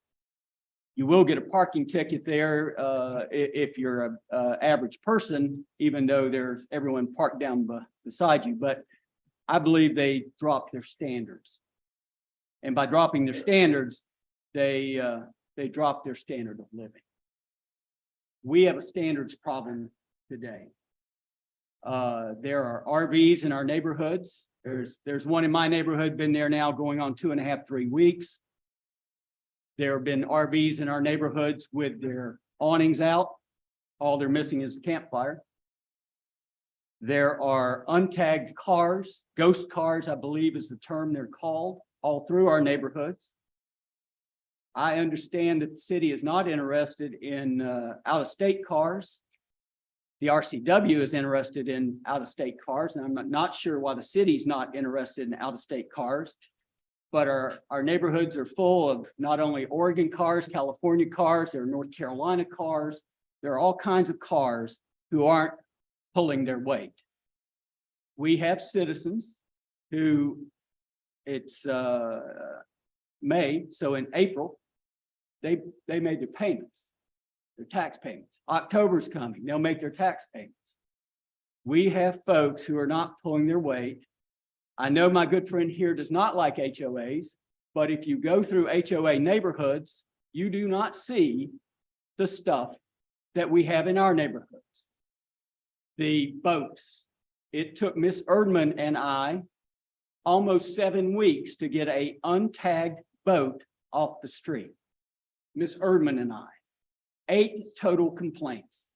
You will get a parking ticket there if you're a average person, even though there's everyone parked down beside you. But I believe they drop their standards. And by dropping their standards, they drop their standard of living. We have a standards problem today. There are RVs in our neighborhoods. There's one in my neighborhood, been there now going on 2.5, 3 weeks. There have been RVs in our neighborhoods with their awnings out. All they're missing is the campfire. There are untagged cars, ghost cars, I believe is the term they're called, all through our neighborhoods. I understand that the city is not interested in out-of-state cars. The RCW is interested in out-of-state cars, and I'm not sure why the city's not interested in out-of-state cars. But our neighborhoods are full of not only Oregon cars, California cars, there are North Carolina cars. There are all kinds of cars who aren't pulling their weight. We have citizens who it's May, so in April, they made their payments, their tax payments. October's coming, they'll make their tax payments. We have folks who are not pulling their weight. I know my good friend here does not like HOAs, but if you go through HOA neighborhoods, you do not see the stuff that we have in our neighborhoods. The boats. It took Miss Erdman and I almost 7 weeks to get a untagged boat off the street. Miss Erdman and I, 8 total complaints.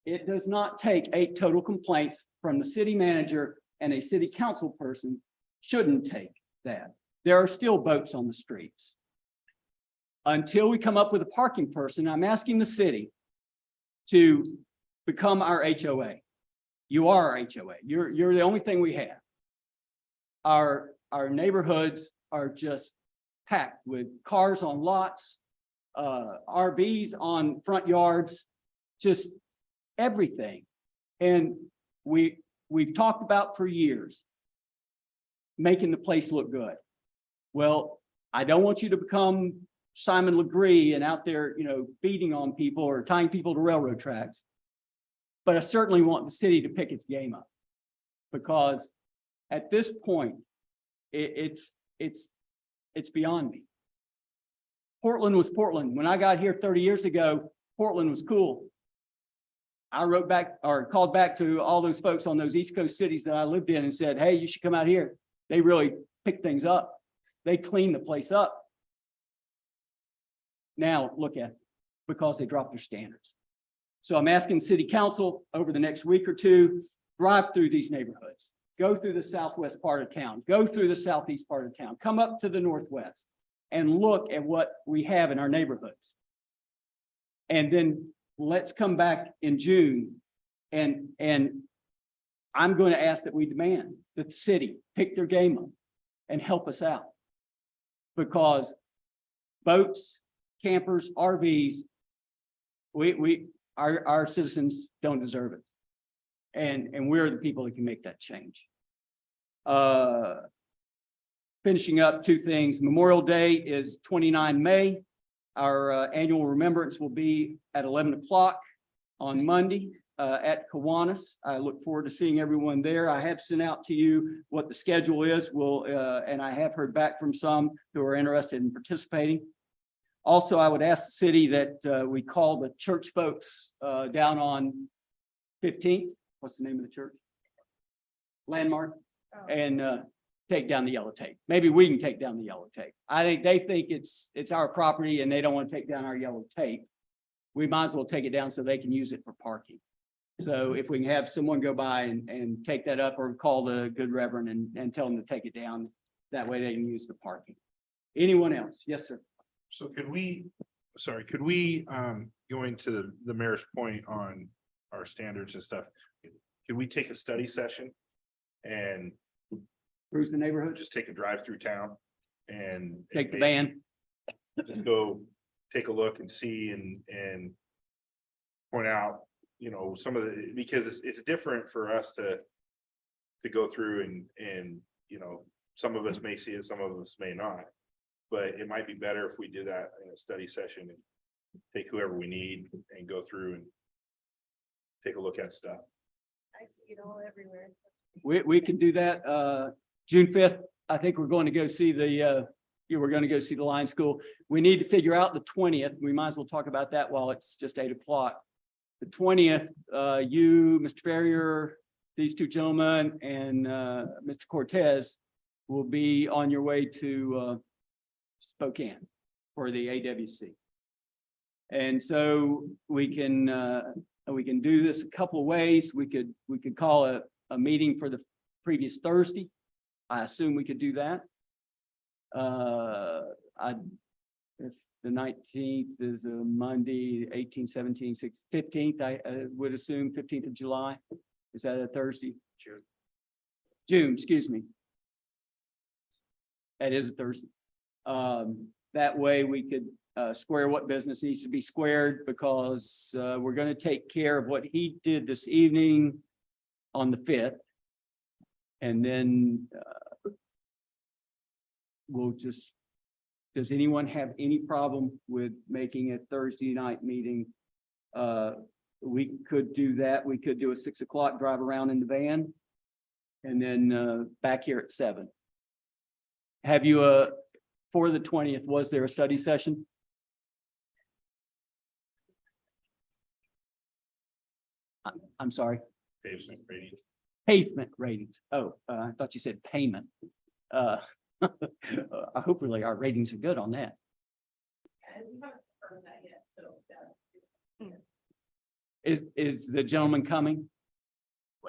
It does not take 8 total complaints from the city manager, and a city council person shouldn't take that. There are still boats on the streets. Until we come up with a parking person, I'm asking the city to become our HOA. You are our HOA. You're the only thing we have. Our neighborhoods are just packed with cars on lots, RVs on front yards, just everything. And we've talked about for years making the place look good. Well, I don't want you to become Simon Legree and out there, beating on people or tying people to railroad tracks. But I certainly want the city to pick its game up, because at this point, it's beyond me. Portland was Portland. When I got here 30 years ago, Portland was cool. I wrote back or called back to all those folks on those East Coast cities that I lived in and said, hey, you should come out here. They really pick things up. They clean the place up. Now look at it, because they dropped their standards. So I'm asking city council over the next week or two, drive through these neighborhoods, go through the southwest part of town, go through the southeast part of town, come up to the northwest and look at what we have in our neighborhoods. And then let's come back in June and I'm going to ask that we demand that the city pick their game up and help us out. Because boats, campers, RVs, our citizens don't deserve it. And we're the people that can make that change. Finishing up 2 things. Memorial Day is 29 May. Our annual remembrance will be at 11 o'clock on Monday at Kiwanis. I look forward to seeing everyone there. I have sent out to you what the schedule is. And I have heard back from some who are interested in participating. Also, I would ask the city that we call the church folks down on 15th. What's the name of the church? Landmark. And take down the yellow tape. Maybe we can take down the yellow tape. I think they think it's our property and they don't want to take down our yellow tape. We might as well take it down so they can use it for parking. So if we can have someone go by and take that up, or call the good reverend and tell them to take it down, that way they can use the parking. Anyone else? Yes, sir. So could we go into the mayor's point on our standards and stuff? Could we take a study session and Cruise the neighborhood, just take a drive through town and take the van. just go take a look and see and point out, some of the, because it's different for us to go through and some of us may see it, some of us may not. But it might be better if we do that in a study session and take whoever we need and go through and take a look at stuff. I see it all everywhere. We can do that. June 5th, I think we're going to go see we're going to go see the Lion School. We need to figure out the 20th. We might as well talk about that while it's just 8 o'clock. The 20th, you, Mr. Ferrier, these 2 gentlemen, and Mr. Cortez will be on your way to Spokane for the AWC. And so we can do this a couple of ways. We could call a meeting for the previous Thursday. I assume we could do that. If the 19th is a Monday, 18th, 17th, 16th, 15th, I would assume 15th of July. Is that a Thursday? June, excuse me. That is a Thursday. That way we could square what business needs to be squared, because we're going to take care of what he did this evening on the 5th. And then we'll just, does anyone have any problem with making a Thursday night meeting we could do that. We could do a 6 o'clock drive around in the van. And then back here at 7. Have you, for the 20th, was there a study session? I'm sorry, Pavement ratings. pavement ratings. Oh, I thought you said payment. Hopefully our ratings are good on that. Is the gentleman coming?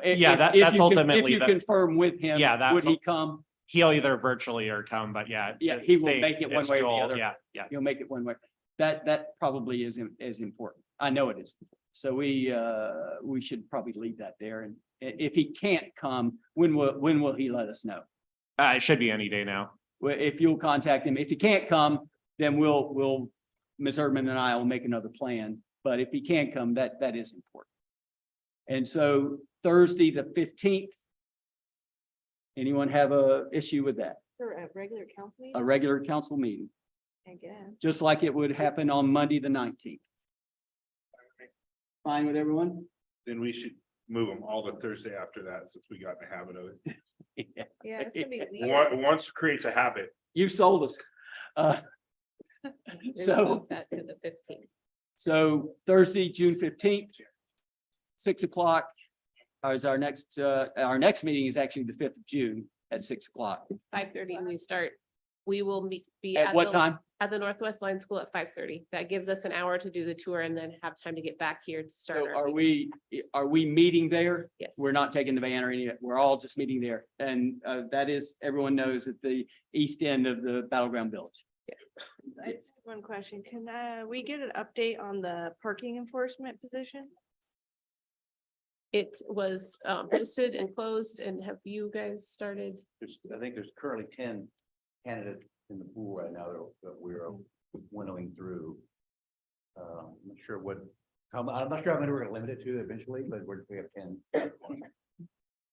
Yeah, If that's you con- ultimately If you the- confirm with him, Yeah, that's would he ul- come? He'll either virtually or come, but yeah. Yeah, the he will same- make it one it's way or the Joel, other. Yeah, yeah. You'll make it one way. That probably is important. I know it is. So we should probably leave that there. And if he can't come, when will he let us know? It should be any day now. Well, if you'll contact him, if he can't come, then we'll, Ms. Erdman and I will make another plan. But if he can't come, that is important. And so Thursday, the 15th. Anyone have a issue with that? For a regular council meeting, A regular council meeting, I guess. just like it would happen on Monday, the 19th. Fine with everyone? Then we should move them all to Thursday after that, since we got in the habit of it. Yeah, it's gonna be weird. Once creates a habit. You sold us. We will So, move that to the 15th. so Thursday, June 15th, 6 o'clock. Is our next meeting is actually the 5th of June at 6 o'clock. 5:30 we start. We will be. At what the- time? At the Northwest Line School at 5:30. That gives us an hour to do the tour and then have time to get back here to start. So our are meeting. are we meeting there? Yes. We're not taking the van or any, we're all just meeting there. And that is, everyone knows, at the east end of the Battleground Village. Yes. I just have one question. Can we get an update on the parking enforcement position? It was posted and closed, and have you guys started? I think there's currently 10 candidates in the pool right now that we're winnowing through. I'm not sure I'm not sure how many we're gonna limit it to eventually, but we have 10.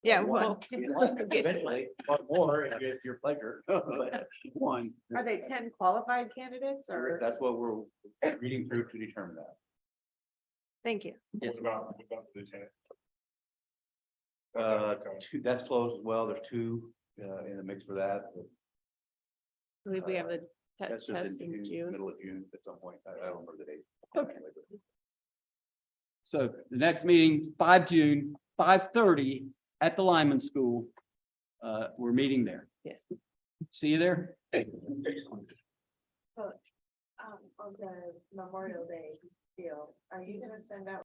Yeah, Well, Eventually, one more if your pleasure. But One. Are they 10 qualified candidates or? that's what we're reading through to determine that. thank you. What about the lieutenant? That's closed as well. There's 2 in the mix for that. I believe we have the That's test just in June. middle of June at some point. I don't remember the date. Okay. So the next meeting, 5 June, 5:30 at the Lyman School. We're meeting there. Yes. See you there. On the Memorial Day deal, are you gonna send out